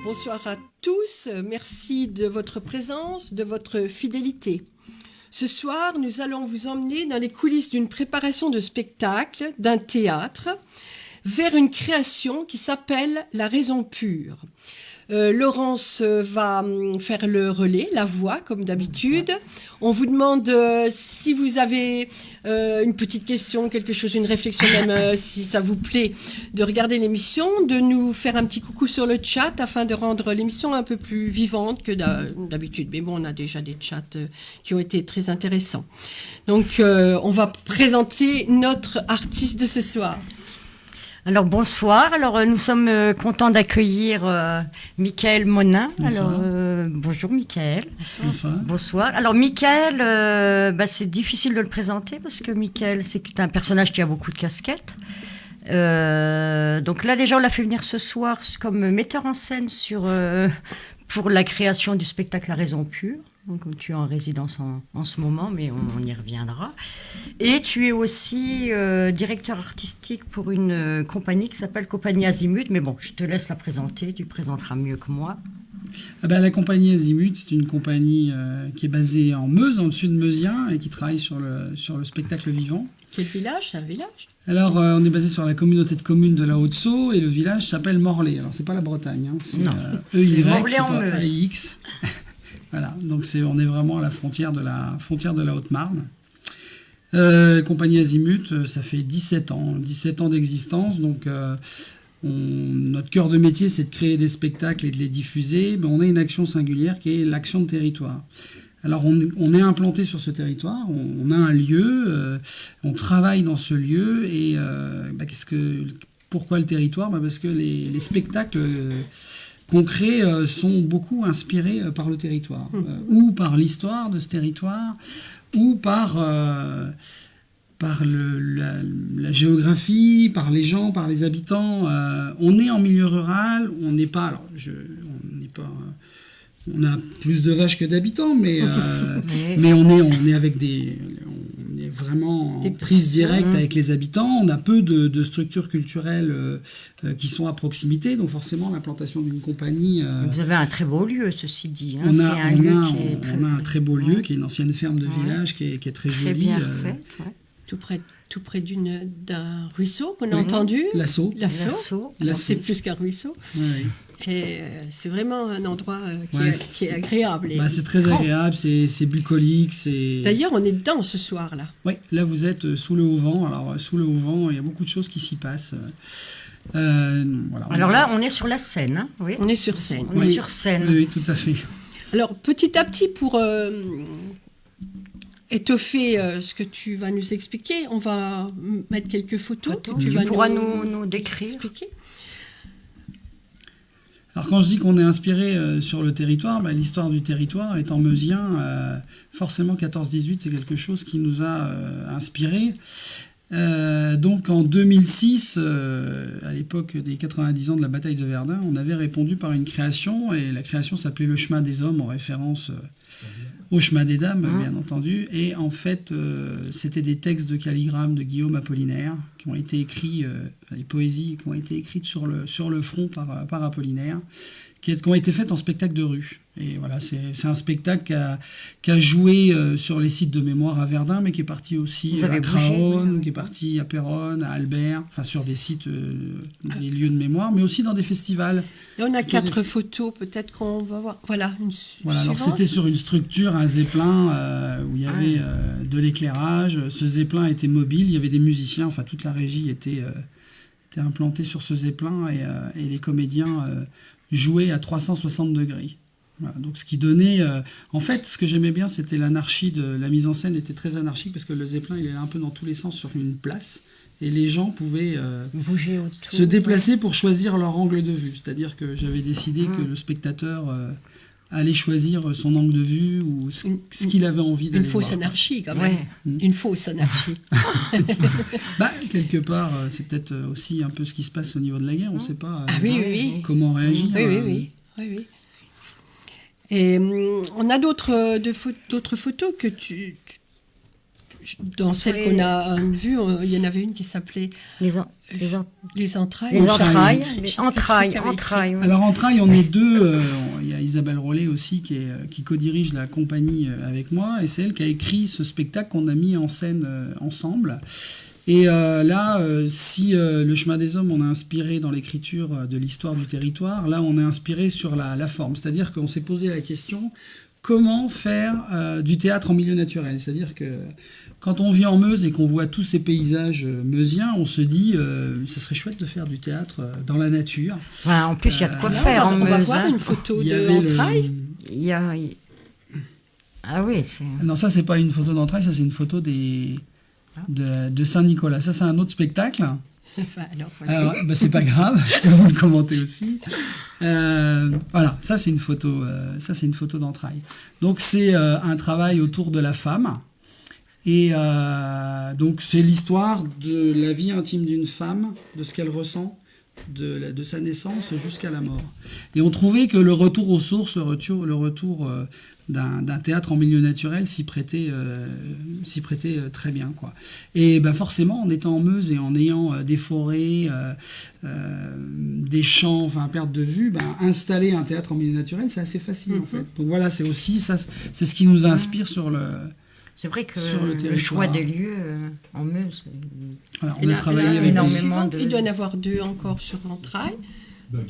Bonsoir à tous, merci de votre présence, de votre fidélité. Ce soir, nous allons vous emmener dans les coulisses d'une préparation de spectacle, d'un théâtre, vers une création qui s'appelle La Raison Pure. Laurence va faire le relais, la voix, comme d'habitude. On vous demande si vous avez une petite question, quelque chose, une réflexion même, si ça vous plaît, de regarder l'émission, de nous faire un petit coucou sur le chat afin de rendre l'émission un peu plus vivante que d'habitude. Mais bon, on a déjà des chats qui ont été très intéressants. Donc, on va présenter notre artiste de ce soir. Alors bonsoir, nous sommes contents d'accueillir Michael Monin. Bonsoir. Bonjour Michael. Bonsoir. Bonsoir. Alors Michael, c'est difficile de le présenter parce que Michael c'est un personnage qui a beaucoup de casquettes. Donc là déjà on l'a fait venir ce soir comme metteur en scène pour la création du spectacle La Raison Pure. Donc, tu es en résidence en ce moment, mais on y reviendra. Et tu es aussi directeur artistique pour une compagnie qui s'appelle Compagnie Azimut. Mais bon, je te laisse la présenter, tu présenteras mieux que moi. La compagnie Azimut, c'est une compagnie qui est basée en Meuse, dans le sud meusien, et qui travaille sur le spectacle vivant. Quel village? C'est un village? Alors, on est basé sur la communauté de communes de la Haute-Sault, et le village s'appelle Morlaix. Alors, c'est pas la Bretagne, hein, c'est EY, Morlaix c'est en pas Meuse. AX. Voilà, donc on est vraiment à la frontière de la Haute-Marne. Compagnie Azimut, ça fait 17 ans d'existence. Donc, notre cœur de métier, c'est de créer des spectacles et de les diffuser. Mais on a une action singulière qui est l'action de territoire. Alors, on est implanté sur ce territoire, on a un lieu, on travaille dans ce lieu. Et pourquoi le territoire? Parce que les spectacles qu'on crée sont beaucoup inspirés par le territoire, ou par l'histoire de ce territoire, ou par la géographie, par les gens, par les habitants. On est en milieu rural, on a plus de vaches que d'habitants, mais on est avec on est vraiment en prise directe avec les habitants. On a peu de structures culturelles qui sont à proximité, donc forcément l'implantation d'une compagnie. Vous avez un très beau lieu, ceci dit. Hein. On a un très beau lieu qui est une ancienne ferme de village qui est très jolie. Bien faite, ouais. Tout près d'un ruisseau qu'on a entendu. L'Assaut. C'est plus qu'un ruisseau. Oui. Et c'est vraiment un endroit qui est agréable. C'est très agréable, c'est bucolique. D'ailleurs, on est dedans ce soir-là. Oui, là vous êtes sous le Haut-Vent. Alors, sous le Haut-Vent, il y a beaucoup de choses qui s'y passent. Voilà, alors là, on est sur la scène. Hein. Oui. On est sur scène. On est sur scène. Oui, tout à fait. Alors, petit à petit, pour étoffer ce que tu vas nous expliquer, on va mettre quelques photos. Tu pourras nous décrire. Expliquer. Alors quand je dis qu'on est inspiré sur le territoire, l'histoire du territoire étant meusien, forcément 14-18 c'est quelque chose qui nous a inspiré. Donc en 2006, à l'époque des 90 ans de la bataille de Verdun, on avait répondu par une création, et la création s'appelait Le Chemin des Hommes, en référence au Chemin des Dames, bien entendu. Et en fait, c'était des textes de calligramme de Guillaume Apollinaire, qui ont été écrits, des poésies qui ont été écrites sur le front par Apollinaire, qui ont été faites en spectacle de rue. Et voilà, c'est un spectacle qui a joué sur les sites de mémoire à Verdun, mais qui est parti aussi à Craonne, qui est parti à Péronne, à Albert, enfin sur des sites, des lieux de mémoire, mais aussi dans des festivals. Et on a 4 photos, peut-être qu'on va voir. Voilà, alors c'était sur une structure, un zeppelin, où il y avait de l'éclairage. Ce zeppelin était mobile, il y avait des musiciens, enfin toute la régie était implantée sur ce zeppelin, et les comédiens jouaient à 360 degrés. Voilà, donc ce qui donnait... en fait, ce que j'aimais bien, c'était l'anarchie la mise en scène était très anarchique, parce que le zeppelin, il est un peu dans tous les sens sur une place, et les gens pouvaient bouger autour, se déplacer pour choisir leur angle de vue. C'est-à-dire que j'avais décidé que le spectateur allait choisir son angle de vue, ou ce qu'il avait envie d'aller voir. Une fausse anarchie, quand même. Ouais. Une fausse anarchie. Quelque part, c'est peut-être aussi un peu ce qui se passe au niveau de la guerre. On ne sait pas comment réagir. Oui. Et on a d'autres photos que dans celles Oui. qu'on a vues, il y en avait une qui s'appelait Les entrailles. Les entrailles. Les entrailles. J'ai Entrailles. Oui. Alors en trail, on est deux. Il y a Isabelle Rollet aussi qui co-dirige la compagnie avec moi, et c'est elle qui a écrit ce spectacle qu'on a mis en scène ensemble. Et là, si le chemin des hommes, on a inspiré dans l'écriture de l'histoire du territoire, là on est inspiré sur la forme. C'est-à-dire qu'on s'est posé la question, comment faire du théâtre en milieu naturel? C'est-à-dire que quand on vit en Meuse et qu'on voit tous ces paysages meusiens, on se dit, ce serait chouette de faire du théâtre dans la nature. Voilà, en plus, il y a de quoi Là, faire en on va Meuse. voir hein. une photo Il y de avait entrailles. Il y a... Ah oui, c'est... Non, ça c'est pas une photo d'entrailles, ça c'est une photo de Saint-Nicolas. Ça c'est un autre spectacle. Enfin, alors, Alors, bah, c'est pas grave, je peux vous le commenter aussi. Voilà, ça c'est une photo, d'entrailles. Donc c'est un travail autour de la femme. Et donc c'est l'histoire de la vie intime d'une femme, de ce qu'elle ressent, de sa naissance jusqu'à la mort. Et on trouvait que le retour aux sources, le retour d'un théâtre en milieu naturel s'y prêtait très bien, quoi. Et ben forcément, en étant en Meuse et en ayant des forêts, des champs, enfin à perte de vue, ben, installer un théâtre en milieu naturel, c'est assez facile en fait. Donc voilà, c'est aussi ça, c'est ce qui nous inspire sur le. C'est vrai que Sur le choix territoire. des lieux en Meuse. Voilà, Et on a là, travaillé là, avec énormément de- Il doit y en avoir 2 encore sur entrailles. Bug.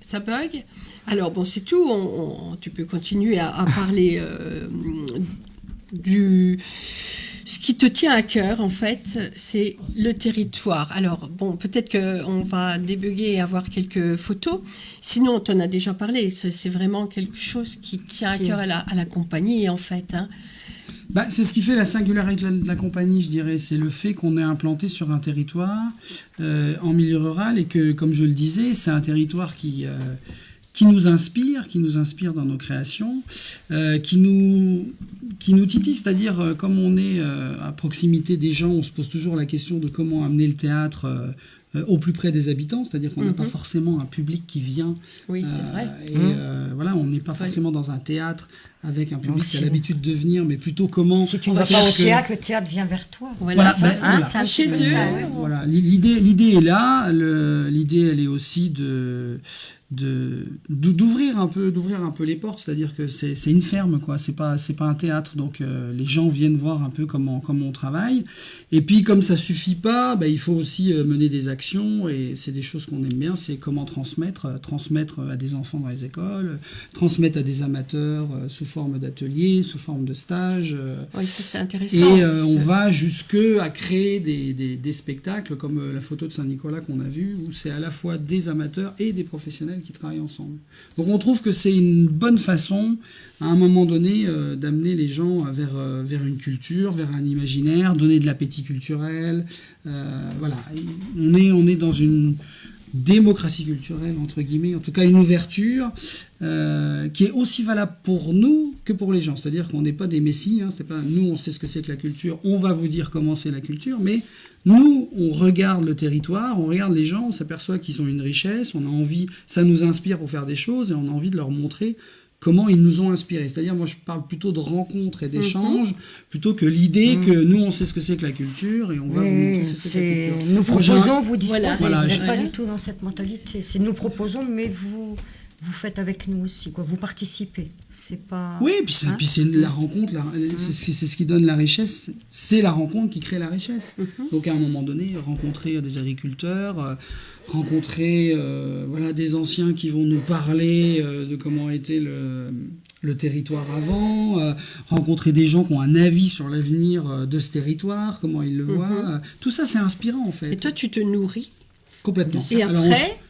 Ça bug. Alors bon, c'est tout. Tu peux continuer à parler du... Ce qui te tient à cœur, en fait, c'est le territoire. Alors, bon, peut-être qu'on va débugger et avoir quelques photos. Sinon, on t'en a déjà parlé. C'est vraiment quelque chose qui tient à cœur à la compagnie, en fait. Hein. Bah, c'est ce qui fait la singularité de la compagnie, je dirais. C'est le fait qu'on est implanté sur un territoire en milieu rural et que, comme je le disais, c'est un territoire qui nous inspire dans nos créations, qui nous titille. C'est-à-dire, comme on est à proximité des gens, on se pose toujours la question de comment amener le théâtre au plus près des habitants. C'est-à-dire qu'on n'a pas forcément un public qui vient. Oui, c'est vrai. Et voilà, on n'est pas forcément dans un théâtre avec un public Donc, qui a si- l'habitude de venir, mais plutôt comment... Si tu ne On vas va pas faire au que- théâtre, le théâtre vient vers toi. Voilà, Voilà, c'est ben, ça. voilà. Chez peu eux. ça, ouais. Voilà, l'idée est là. L'idée, elle est aussi d'ouvrir un peu les portes. C'est-à-dire que c'est une ferme, quoi. C'est pas un théâtre. Donc les gens viennent voir un peu comment on travaille. Et puis comme ça suffit pas, il faut aussi mener des actions. Et c'est des choses qu'on aime bien. C'est comment transmettre à des enfants dans les écoles, transmettre à des amateurs sous forme d'ateliers, sous forme de stages. Oui, ça, c'est intéressant. Et parce on que- va jusque à créer des spectacles comme la photo de Saint-Nicolas qu'on a vue, où c'est à la fois des amateurs et des professionnels qui travaillent ensemble. Donc on trouve que c'est une bonne façon, à un moment donné, d'amener les gens vers une culture, vers un imaginaire, donner de l'appétit culturel. Voilà, on est dans une démocratie culturelle, entre guillemets, en tout cas une ouverture qui est aussi valable pour nous que pour les gens. C'est-à-dire qu'on n'est pas des messies, hein, c'est pas nous on sait ce que c'est que la culture, on va vous dire comment c'est la culture, mais nous on regarde le territoire, on regarde les gens, on s'aperçoit qu'ils ont une richesse, on a envie, ça nous inspire pour faire des choses et on a envie de leur montrer comment ils nous ont inspirés. C'est-à-dire, moi, je parle plutôt de rencontres et d'échanges, plutôt que l'idée que nous, on sait ce que c'est que la culture et on va vous montrer ce que c'est que la culture. Nous proposons, vous disposez. Voilà, Vous n'êtes pas voilà. du tout dans cette mentalité. C'est nous proposons, mais vous faites avec nous aussi, quoi. Vous participez. C'est pas. Oui, puis c'est la rencontre, c'est ce qui donne la richesse, c'est la rencontre qui crée la richesse. Donc à un moment donné, rencontrer des agriculteurs, rencontrer des anciens qui vont nous parler de comment était le territoire avant, rencontrer des gens qui ont un avis sur l'avenir de ce territoire, comment ils le voient. Tout ça, c'est inspirant en fait. Et toi, tu te nourris. Complètement. Et Alors,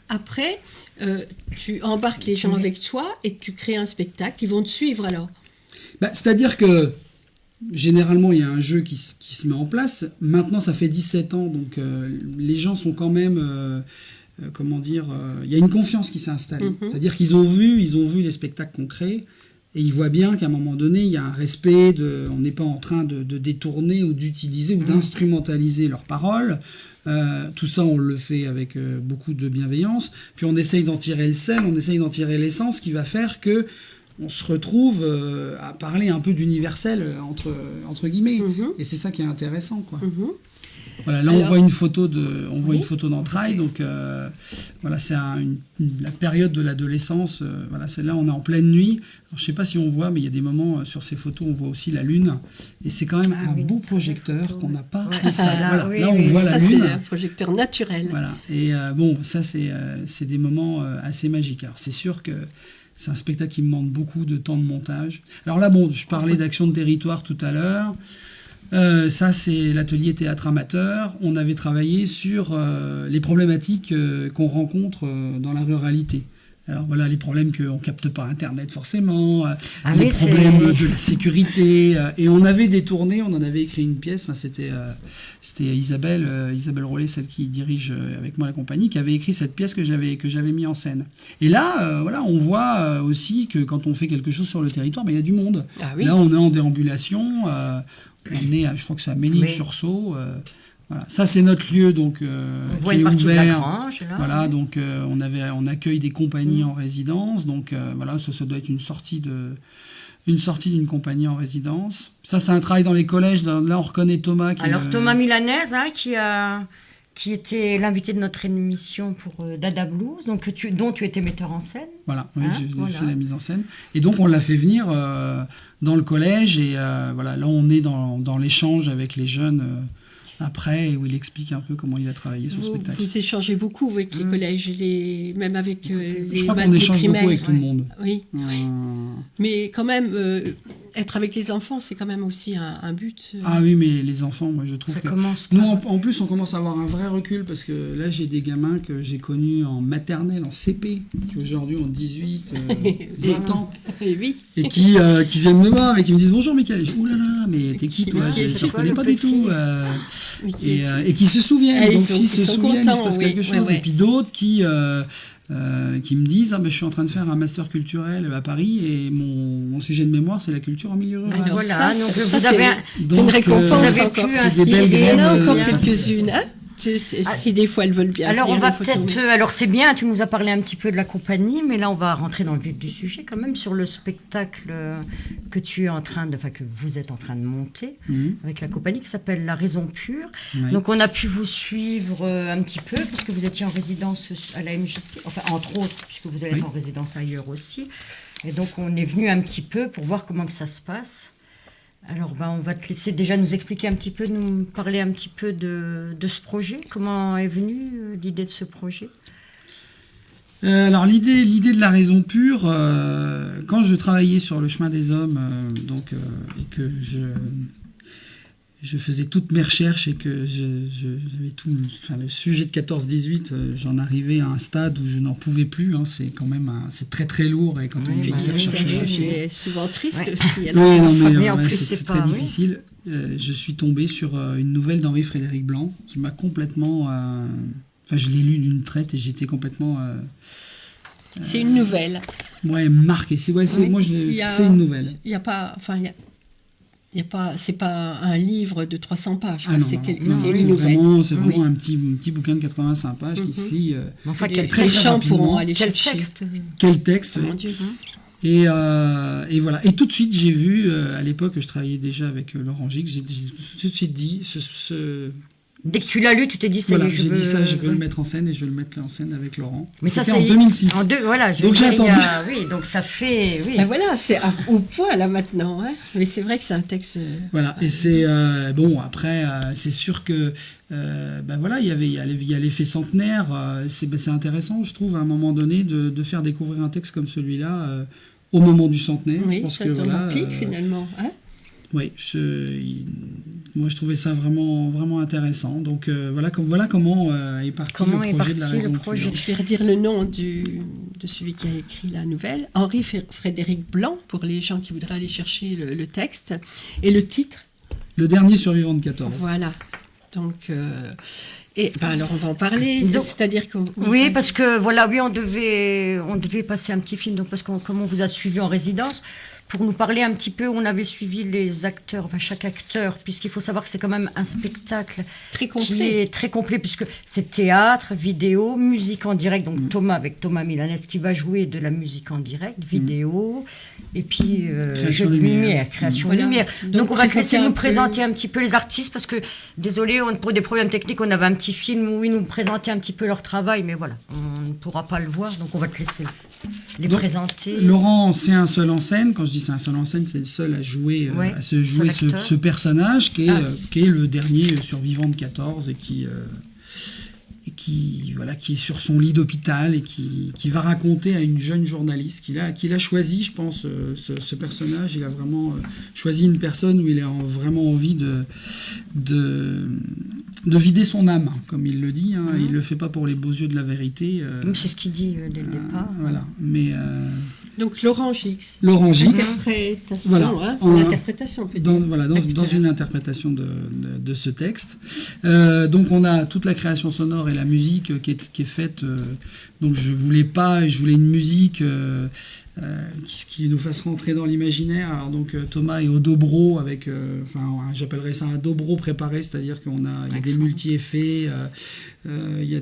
après tu embarques les gens avec toi et tu crées un spectacle. Ils vont te suivre alors. c'est-à-dire que généralement, il y a un jeu qui se met en place. Maintenant, ça fait 17 ans, donc les gens sont quand même... il y a une confiance qui s'est installée. C'est-à-dire qu'ils ont vu les spectacles qu'on crée, et ils voient bien qu'à un moment donné, il y a un respect, on n'est pas en train de détourner ou d'utiliser ou d'instrumentaliser leurs paroles. Tout ça, on le fait avec beaucoup de bienveillance. Puis on essaye d'en tirer le sel, on essaye d'en tirer l'essence qui va faire que on se retrouve à parler un peu d'universel entre guillemets. Et c'est ça qui est intéressant, quoi. Voilà, là on voit une photo d'entrailles, donc voilà, c'est la période de l'adolescence. Voilà, c'est là on est en pleine nuit. Alors, je sais pas si on voit, mais il y a des moments sur ces photos on voit aussi la lune, et c'est quand même un beau projecteur qu'on n'a pas. Là on voit la lune. C'est un projecteur naturel. Voilà, et bon, ça c'est des moments assez magiques. Alors c'est sûr que c'est un spectacle qui me demande beaucoup de temps de montage. Alors là, bon, je parlais d'action de territoire tout à l'heure. Ça, c'est l'atelier théâtre amateur. On avait travaillé sur les problématiques qu'on rencontre dans la ruralité. Alors voilà, les problèmes qu'on ne capte pas Internet forcément, les problèmes de la sécurité. Et on avait détourné, on en avait écrit une pièce, enfin, c'était Isabelle Rollet, celle qui dirige avec moi la compagnie, qui avait écrit cette pièce que j'avais mis en scène. Et là, voilà, on voit aussi que quand on fait quelque chose sur le territoire, il y a du monde. Ah, oui. Là, on est en déambulation, on est, je crois que c'est à Ménil-sur-Sault. Voilà. Ça, c'est notre lieu donc, qui est ouvert. Grange, là, voilà, donc on accueille des compagnies en résidence. Donc voilà, ça doit être une sortie d'une compagnie en résidence. Ça, c'est un travail dans les collèges. Là, on reconnaît Thomas. Thomas Milanese, qui était l'invité de notre émission pour Dada Blues, donc dont tu étais metteur en scène. Voilà, oui, j'ai fait la mise en scène. Et donc, on l'a fait venir dans le collège. Et voilà, là, on est dans l'échange avec les jeunes après, où il explique un peu comment il a travaillé sur le spectacle. Vous échangez beaucoup avec les collèges, même avec les Je crois qu'on échange beaucoup avec tout le monde. Oui. Mais quand même, être avec les enfants, c'est quand même aussi un but. Ah oui, mais les enfants, moi je trouve que... Nous, en plus, on commence à avoir un vrai recul, parce que là, j'ai des gamins que j'ai connus en maternelle, en CP, qui aujourd'hui ont 18, 20 ans, et qui viennent me voir et qui me disent « Bonjour, Michael ». Ouh là là, mais t'es qui, toi? Je ne connais pas du tout. Et qui se souviennent. Donc s'ils se souviennent, il se passe quelque chose. Et puis d'autres qui me disent je suis en train de faire un master culturel à Paris et mon sujet de mémoire c'est la culture en milieu rural. Alors voilà, c'est une récompense. C'est des belles grèves. Il y en a encore quelques-unes. Si des fois elles veulent bien. Alors on va peut-être. Alors c'est bien, tu nous as parlé un petit peu de la compagnie, mais là on va rentrer dans le vif du sujet quand même sur le spectacle que vous êtes en train de monter avec la compagnie qui s'appelle La Raison Pure. Oui. Donc on a pu vous suivre un petit peu parce que vous étiez en résidence à la MJC, enfin entre autres puisque vous allez être en résidence ailleurs aussi. Et donc on est venu un petit peu pour voir comment que ça se passe. Alors, on va te laisser déjà nous expliquer un petit peu, nous parler un petit peu de ce projet. Comment est venue l'idée de ce projet ? Alors, l'idée de La Raison Pure, quand je travaillais sur Le Chemin des Hommes, et que je faisais toutes mes recherches et que j'avais le sujet de 14-18, j'en arrivais à un stade où je n'en pouvais plus. C'est quand même c'est très très lourd et quand on c'est souvent triste aussi. C'est très difficile. Je suis tombé sur une nouvelle d'Henri Frédéric Blanc qui m'a complètement. Je l'ai lu d'une traite et j'étais complètement. C'est une nouvelle. Ouais, marqué. C'est une nouvelle. Il n'y a pas. C'est pas un livre de 300 pages. C'est une nouvelle. C'est vraiment un petit bouquin de 85 pages qui se lit très rapidement. Pourront aller chercher. Quel texte. Mon Dieu. Et voilà. Et tout de suite, j'ai vu, à l'époque, je travaillais déjà avec Laurent Gig, j'ai tout de suite dit... Dès que tu l'as lu, tu t'es dit ça. Voilà, je veux le mettre en scène et je vais le mettre en scène avec Laurent. Mais c'était en 2006. Donc j'ai attendu. Oui, donc ça fait. Oui. Ben voilà, c'est au point là maintenant. Mais c'est vrai que c'est un texte. Voilà, et c'est après, c'est sûr que il y a l'effet centenaire. C'est intéressant, je trouve, à un moment donné, de faire découvrir un texte comme celui-là au moment du centenaire. Oui, je pense ça tombe à pic finalement. Oui, moi je trouvais ça vraiment, vraiment intéressant. Donc voilà comment est parti le projet de La Raison Pure. Je vais redire le nom de celui qui a écrit la nouvelle, Henri Frédéric Blanc, pour les gens qui voudraient aller chercher le texte. Et le titre ? Le dernier survivant de 14. Voilà. Donc... alors on va en parler. C'est-à-dire qu'on... Oui, parce que on devait passer un petit film, donc parce que comme on vous a suivi en résidence, pour nous parler un petit peu. On avait suivi les acteurs, enfin chaque acteur, puisqu'il faut savoir que c'est quand même un spectacle Très qui complet. est très complet, puisque c'est théâtre, vidéo, musique en direct. Donc Thomas Milanès qui va jouer de la musique en direct, vidéo, et puis Création jeu de lumière. lumière, création Voilà. lumière. Donc, Donc on va te laisser présenter un nous peu. présenter un petit peu les artistes, parce que désolé, pour des problèmes techniques, on avait un petit film où ils nous présentaient un petit peu leur travail, mais voilà, on ne pourra pas le voir, donc on va te laisser les Donc, présenter. Laurent, c'est un seul en scène. Quand je dis c'est un seul en scène, c'est le seul à jouer, Ouais, à se jouer seul acteur. ce personnage qui est le dernier survivant de 14 et qui est sur son lit d'hôpital et qui va raconter à une jeune journaliste qu'il a choisi, je pense, ce personnage. Il a vraiment choisi une personne où il a vraiment envie de vider son âme, comme il le dit. Hein. Il le fait pas pour les beaux yeux de la vérité. C'est ce qu'il dit dès le départ. Voilà. Mais Donc Laurent Gix. Laurent Gix. Interprétation, Voilà. hein, En- l'interprétation, on peut dire. dans Acteur. une interprétation de ce texte. Donc on a toute la création sonore et la musique qui est faite. Donc je voulais une musique qui nous fasse rentrer dans l'imaginaire. Alors donc Thomas est au dobro avec, j'appellerais ça un dobro préparé, c'est-à-dire qu'il y a des multi-effets, il y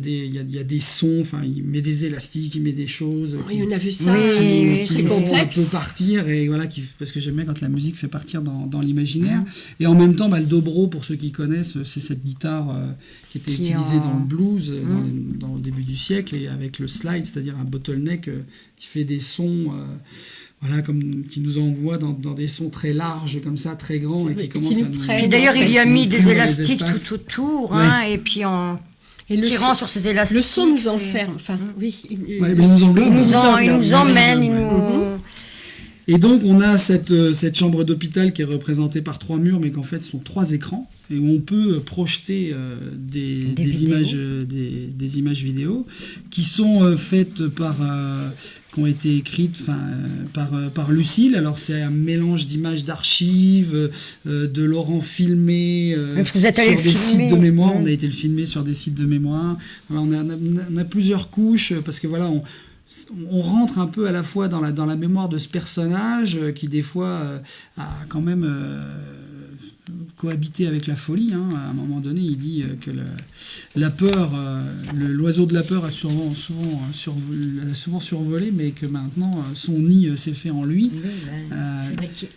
a des sons, il met des élastiques, il met des choses. Oui, on a vu ça. Oui, C'est qui très nous font un complexe. peu partir, et voilà, parce que j'aime bien quand la musique fait partir dans l'imaginaire. Et en même temps, le dobro, pour ceux qui connaissent, c'est cette guitare qui était Qui utilisée en- dans le blues dans le début du siècle, et avec le slide, c'est-à-dire un bottleneck qui fait des sons qui nous envoie dans des sons très larges comme ça, très grands, C'est et vrai, qui qui commencent nous à nous... prennent. Et d'ailleurs, il y a qui mis nous des prennent dans les élastiques espaces. tout autour, Ouais. hein, et puis en Et le tirant son- sur ces élastiques. Le son nous c'est- enferme. Enfin, oui. Ouais, mais il nous englobe. Il nous emmène, il Ouais. nous... Et donc on a cette chambre d'hôpital qui est représentée par 3 murs, mais qu'en fait ce sont 3 écrans, et où on peut projeter des vidéos. images, des images vidéo qui sont faites qui ont été écrites par Lucille. Alors c'est un mélange d'images d'archives, de Laurent filmé Parce que vous êtes allé sur le des filmer. sites de mémoire. Ouais. On a été le filmer sur des sites de mémoire. Voilà, on a plusieurs couches, parce que voilà, on rentre un peu à la fois dans la mémoire de ce personnage qui des fois a quand même cohabité avec la folie. Hein. À un moment donné, il dit que la peur, l'oiseau de la peur a souvent survolé, mais que maintenant son nid s'est fait en lui. Oui, ben, c'est vrai qu'il-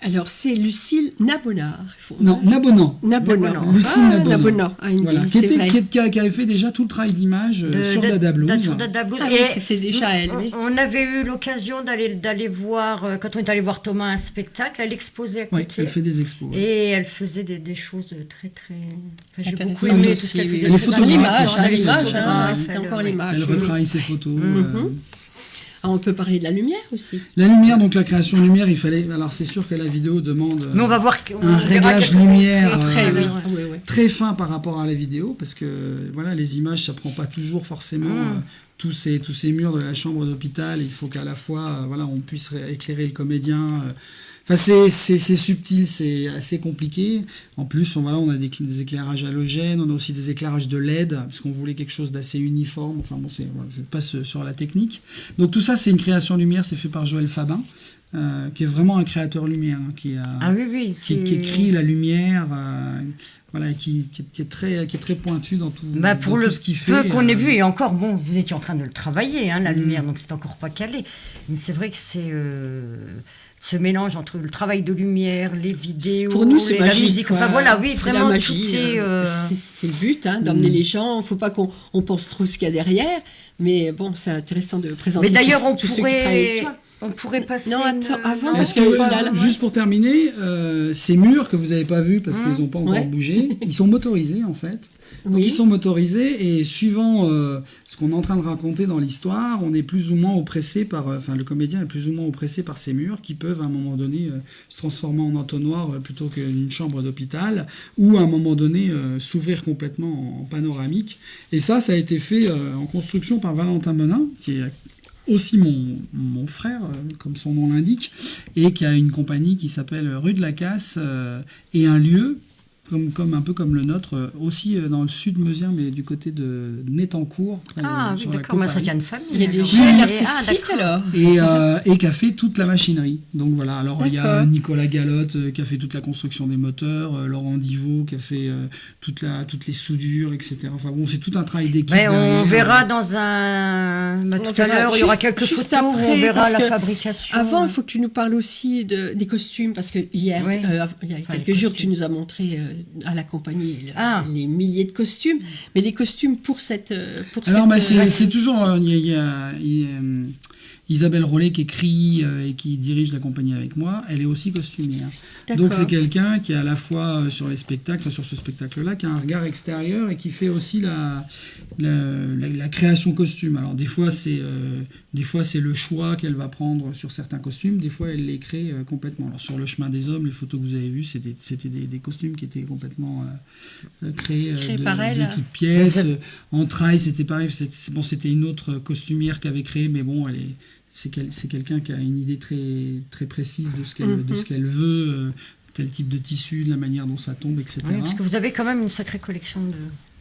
Alors, c'est Lucille Nabonard. Non, Nabonand. Nabonand. Lucille Nabonand. Nabonand. Ah, il me Voilà, dit, qui c'est vrai. avait fait déjà tout le travail d'image sur Dada Blues. Sur Dada Blues. Ah oui, Et c'était déjà elle, oui. On avait eu l'occasion d'aller voir, quand on est allé voir Thomas un spectacle, elle exposait à Oui, côté. elle fait des expos. ouais. Et elle faisait des choses très, très... Enfin, j'ai beaucoup Intéressant aimé tout aussi, ce qu'elle oui. faisait. Elle est Très photographe, intéressant. c'est à ça, l'image, elle hein, est c'était photographe, encore ouais. l'image. Elle oui. retravaille ses photos. Ah, on peut parler de la lumière aussi. La lumière, donc la création de lumière, il fallait. Alors c'est sûr que la vidéo demande Mais on va voir on un verra réglage quelques lumière extraits. Après, oui. euh, Oui, oui. très fin par rapport à la vidéo, parce que voilà, les images, ça prend pas toujours forcément tous ces murs de la chambre d'hôpital. Il faut qu'à la fois, on puisse éclairer le comédien. Enfin, c'est subtil, c'est assez compliqué. En plus, on a des éclairages halogènes, on a aussi des éclairages de LED, parce qu'on voulait quelque chose d'assez uniforme. Enfin bon, je passe sur la technique. Donc tout ça, c'est une création lumière, c'est fait par Joël Fabin, qui est vraiment un créateur lumière, hein, Ah oui, oui. qui écrit la lumière, qui est très pointu dans tout, Bah, dans pour tout le ce qu'il fait. peu qu'on ait vu, et encore, bon, vous étiez en train de le travailler, hein, la lumière, donc c'est encore pas calé. Mais c'est vrai que c'est ce mélange entre le travail de lumière, les vidéos, Pour nous, c'est la magique. musique. quoi. Enfin voilà, oui, C'est vraiment, la magie. tout est, C'est le but, hein, d'emmener les gens. Il ne faut pas qu'on pense trop ce qu'il y a derrière. Mais bon, c'est intéressant de présenter Mais d'ailleurs, tous ceux qui travaillent avec toi. on pourrait passer... Non, attends, avant, non, parce Est-ce que que, là, juste pour terminer, ces murs que vous n'avez pas vus parce qu'ils n'ont pas encore Ouais. bougé, ils sont motorisés en fait. Donc Oui. ils sont motorisés, et suivant ce qu'on est en train de raconter dans l'histoire, on est plus ou moins oppressé le comédien est plus ou moins oppressé par ces murs qui peuvent à un moment donné se transformer en entonnoir plutôt qu'une chambre d'hôpital, ou à un moment donné s'ouvrir complètement en panoramique. Et ça a été fait en construction par Valentin Bonin, qui est aussi mon frère, comme son nom l'indique, et qui a une compagnie qui s'appelle Rue de la Casse, et un lieu, un peu comme le nôtre, aussi dans le sud meusien, mais du côté de Nétancourt. près Ah de- oui, sur la d'accord, côte mais ça Paris. tient une famille. Il y a des alors. chaînes Ah, artistiques d'accord. alors. Et qui a fait toute la machinerie. Donc voilà, alors il y a D'accord. Nicolas Galotte qui a fait toute la construction des moteurs, Laurent Divot qui a fait toutes les soudures, etc. Enfin bon, c'est tout un travail d'équipe. Ouais, on derrière. verra dans un. On Tout à verra l'heure, il y aura juste- quelques juste photos où après, on verra parce la que fabrication. Avant, il faut que tu nous parles aussi des costumes, parce que hier, Oui. il y a Enfin, les quelques jours, tu costumes. nous as montré à la compagnie Ah. les milliers de costumes, mais les costumes pour cette... Alors, mais cette, c'est toujours. Il y a, Isabelle Rollet qui écrit et qui dirige la compagnie avec moi, elle est aussi costumière. D'accord. Donc c'est quelqu'un qui est à la fois sur les spectacles, enfin, sur ce spectacle-là, qui a un regard extérieur et qui fait aussi la création costume. Alors des fois c'est le choix qu'elle va prendre sur certains costumes, des fois elle les crée complètement. Alors sur Le Chemin des Hommes, les photos que vous avez vues, c'était des costumes qui étaient complètement créés par elle. de toutes pièces. En trail, c'était pareil. C'était une autre costumière qui avait créé, mais bon, c'est quelqu'un qui a une idée très, très précise de ce qu'elle veut, tel type de tissu, de la manière dont ça tombe, etc. Oui, parce que vous avez quand même une sacrée collection de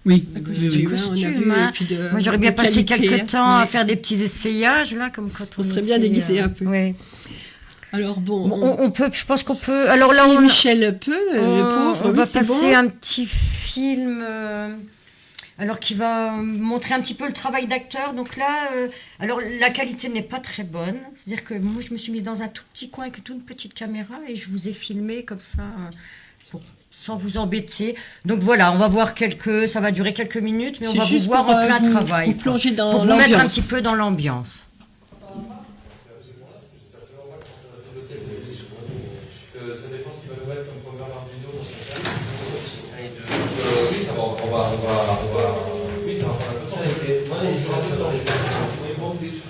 Oui, de oui, costumes, oui. hein, on a costumes. vu, Hein. et puis de- Moi, j'aurais bien de passé qualité, quelques temps à ouais. faire des petits essayages, là, comme quand On serait bien était, déguisé un peu. Oui. Alors bon, On peut, je pense qu'on peut. Alors là, si on, Michel peut, le pauvre, on oui, va c'est passer bon. un petit film. Alors qui va montrer un petit peu le travail d'acteur. Donc là, alors la qualité n'est pas très bonne. C'est-à-dire que moi, je me suis mise dans un tout petit coin avec une toute petite caméra et je vous ai filmé comme ça, sans vous embêter. Donc voilà, on va voir ça va durer quelques minutes, mais on C'est va vous juste voir pour, en plein vous- travail. vous quoi. plonger dans pour vous mettre un l'ambiance. petit peu dans l'ambiance. Ça dépend ce qu'il va nous mettre comme programme Arduino dans son cas. Oui, ça va, on va. Oui, ça va prendre un peu de temps. On sera un peu de temps. On est bon des trucs.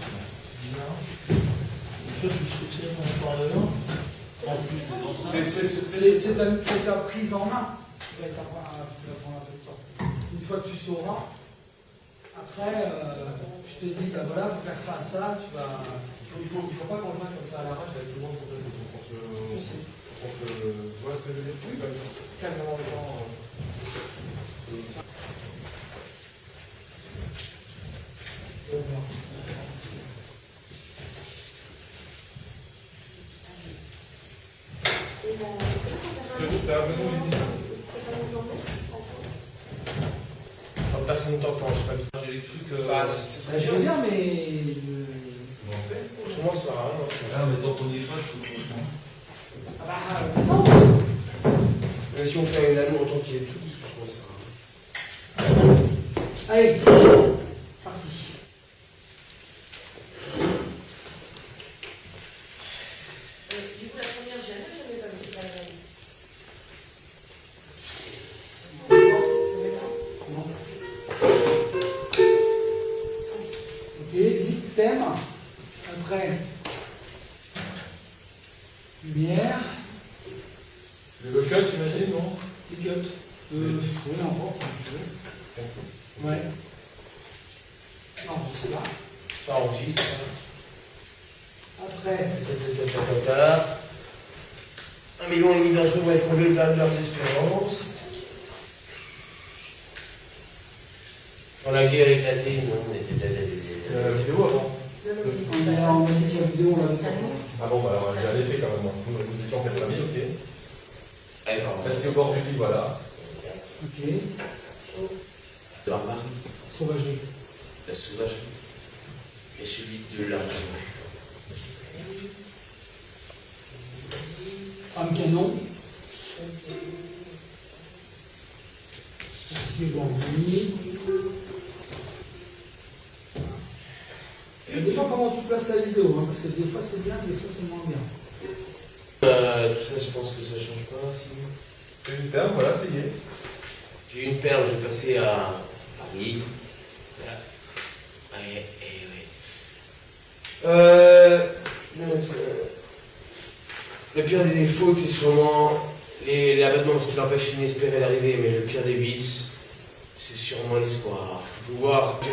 C'est ta prise en main qui va prendre un peu de temps. Une fois que tu sauras, après, je te dis, bah voilà, faut faire ça, ça, tu vas. Il faut pas qu'on le fasse comme ça à l'arrache avec tout le monde sur le dos. Je sais. Tu vois ce que je veux dire? Oui, bah, calmement les gens. T'as l'impression que j'ai dit ça? Personne t'entend, je sais pas. J'ai les trucs. Bah, ce serait Je veux dire, mais. Autrement, ça sert à rien. Ah, mais tant qu'on y est pas, je trouve. Mais si on fait une annonce, autant qu'il y ait tout, parce que je trouve ça. Allez, parti. Ok, zip, thème. Après, lumière, Le cut, j'imagine, non? pick-up. Oui, encore, comme tu veux. Ouais. Enregistre là. Ça enregistre. Après, 1,5 million d'entre eux vont être comblés de leurs espérances. Quand la guerre éclatait, non, on était Il y a la vidéo avant. on a dit que la vidéo, on l'a fait. Ah bon, bah alors, j'ai un effet quand même. Nous étions en 80 000, ok. Allez, pardon. Assis au bord du lit, voilà. Ok. De barbarie, Sauvagerie. la sauvagerie, et celui de la raison. Femme canon. Ici, au bord du lit. Ça dépend comment tu places la vidéo, hein, parce que des fois c'est bien, des fois c'est moins bien. Tout ça, je pense que ça change pas. Si. C'est une terme, voilà, c'est gay. J'ai eu une perle, j'ai passé à Paris. Voilà. Ouais. Le pire des défauts, c'est sûrement l'abattement, parce qu'il empêche l'inespéré d'arriver, mais le pire des vices, c'est sûrement l'espoir. Il faut pouvoir que.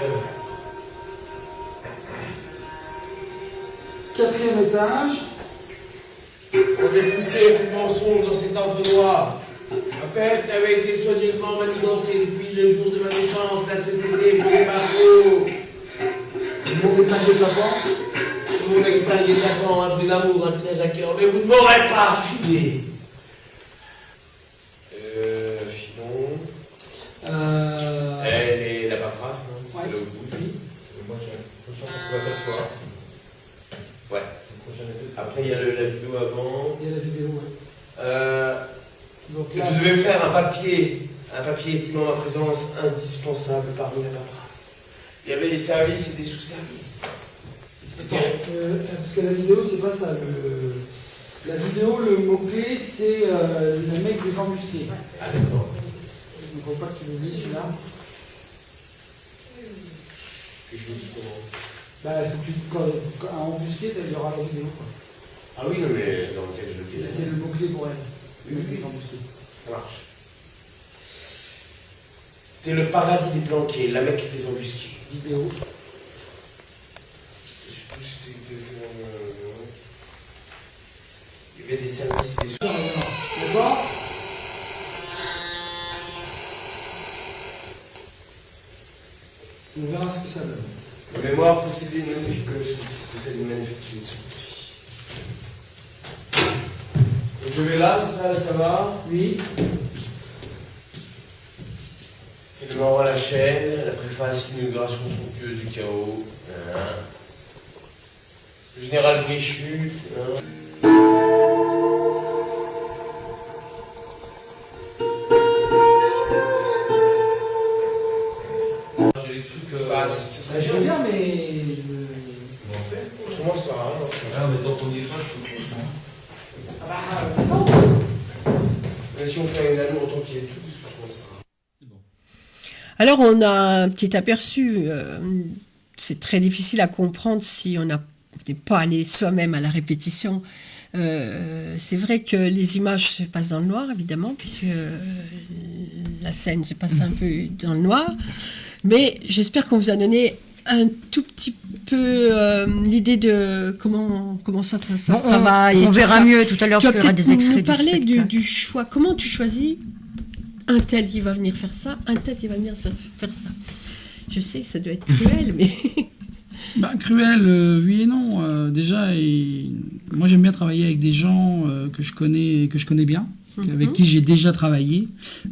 4e étage. On est poussé plus de mensonges dans cet entonnoir. Ma perte avait été soigneusement manigancée depuis le jour de ma naissance. La société voulait pas trop. Le monde est un guet-apens. Tout le monde a été un guet-apens, un peu d'amour, un piège à cœur, mais vous ne m'aurez pas affilé. Filon. La paperasse, non? C'est le bout. Moi, j'ai un prochain qu'on va t'asseoir. Ouais. Le prochain épisode. Après, il y a la vidéo avant. Il y a la vidéo, ouais. Donc Je là, devais faire un papier estimant ma présence indispensable parmi la paperasse. Il y avait des services et des sous-services. parce que la vidéo, c'est pas ça. La vidéo, le mot-clé, c'est le mec des embusqués. Ah d'accord. Il ne faut pas que tu l'oublies, celui-là. Que je me dis comment. Bah, il faut que tu. Quand un embusqué, il y aura la vidéo, quoi. Ah oui, non, mais dans lequel je le dis. Là, c'est le mot-clé pour elle. Oui, Le mec oui. des embusqués. Ça marche. C'était le paradis des planqués, la Mecque des embusqués. Vidéo. Je sais plus si c'était de faire. Il y avait des services et des sous. D'accord. On verra ce que ça donne. La mémoire possédait une magnifique possède une magnifique souris. Donc je vais là, c'est ça, ça va. Oui. C'était le Mort à la chaîne, la préface, l'inauguration somptueuse du chaos. Le général Véchu. J'ai des trucs. Bah, ce serait Je veux bien. dire, mais. Autrement, ça sert à rien. Ah, mais tant qu'on y est pas, je comprends. Ah bah, attends. Mais si on fait une année, autant qu'il y ait tout, parce que je pense que ça. Alors, on a un petit aperçu. C'est très difficile à comprendre si on n'est pas allé soi-même à la répétition. C'est vrai que les images se passent dans le noir, évidemment, puisque la scène se passe un peu dans le noir. Mais j'espère qu'on vous a donné un tout petit peu l'idée de comment ça se travaille. et On tout verra ça. mieux tout à l'heure, Tu tu vas auras peut-être des extraits nous parler du spectacle. du choix. Comment tu choisis un tel qui va venir faire ça, un tel qui va venir faire ça? Je sais que ça doit être cruel, mais... Bah, cruel, oui et non. Déjà, moi j'aime bien travailler avec des gens que je connais bien, avec qui j'ai déjà travaillé,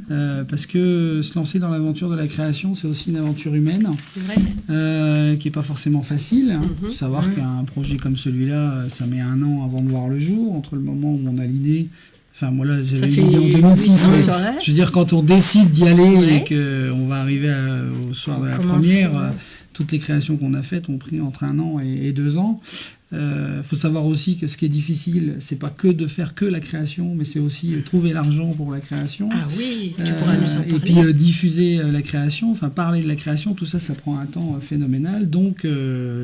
parce que se lancer dans l'aventure de la création, c'est aussi une aventure humaine, C'est vrai. qui n'est pas forcément facile. Il faut savoir qu'un projet comme celui-là, ça met 1 an avant de voir le jour, entre le moment où on a l'idée. Enfin, moi là, Ça j'avais fait l'idée en 2006, 8 ans, mais toi, hein. je veux dire, quand on décide d'y aller Ouais. et qu'on va arriver au soir de la commence, première, ouais. toutes les créations qu'on a faites ont pris entre 1 an et 2 ans. Faut savoir aussi que ce qui est difficile, c'est pas que de faire que la création, mais c'est aussi trouver l'argent pour la création. Ah oui, tu pourras nous en parler. Et puis diffuser la création, enfin parler de la création, tout ça, ça prend un temps phénoménal. Donc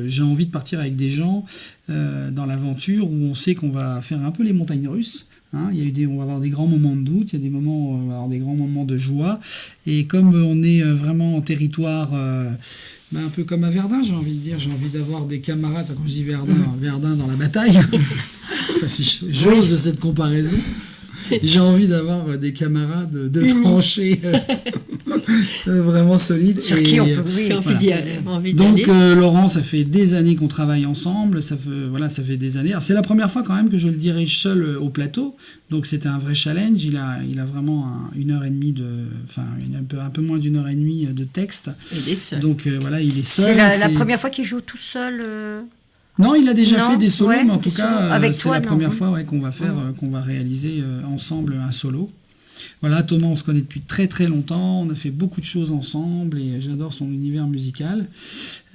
j'ai envie de partir avec des gens dans l'aventure où on sait qu'on va faire un peu les montagnes russes. Hein, on va avoir des grands moments de doute, il y a des moments où on va avoir des grands moments de joie. Et comme on est vraiment en territoire, un peu comme à Verdun, j'ai envie de dire, j'ai envie d'avoir des camarades, enfin, quand je dis Verdun dans la bataille, enfin si j'ose cette comparaison, j'ai envie d'avoir des camarades de tranchées vraiment solides. Sur qui on peut... J'ai envie Donc d'aller. Laurent, ça fait des années qu'on travaille ensemble, ça fait des années. Alors c'est la première fois quand même que je le dirige seul au plateau, donc c'était un vrai challenge. Il a vraiment 1h30 un peu moins d'1h30 de texte. Il est seul. Donc voilà, il est seul. C'est la première fois qu'il joue tout seul. Non, il a déjà Non, fait des solos, ouais, mais en des tout cas, solos. Avec c'est toi, la non. première fois qu'on va faire, qu'on va réaliser ensemble un solo. Voilà, Thomas, on se connaît depuis très très longtemps, on a fait beaucoup de choses ensemble et j'adore son univers musical.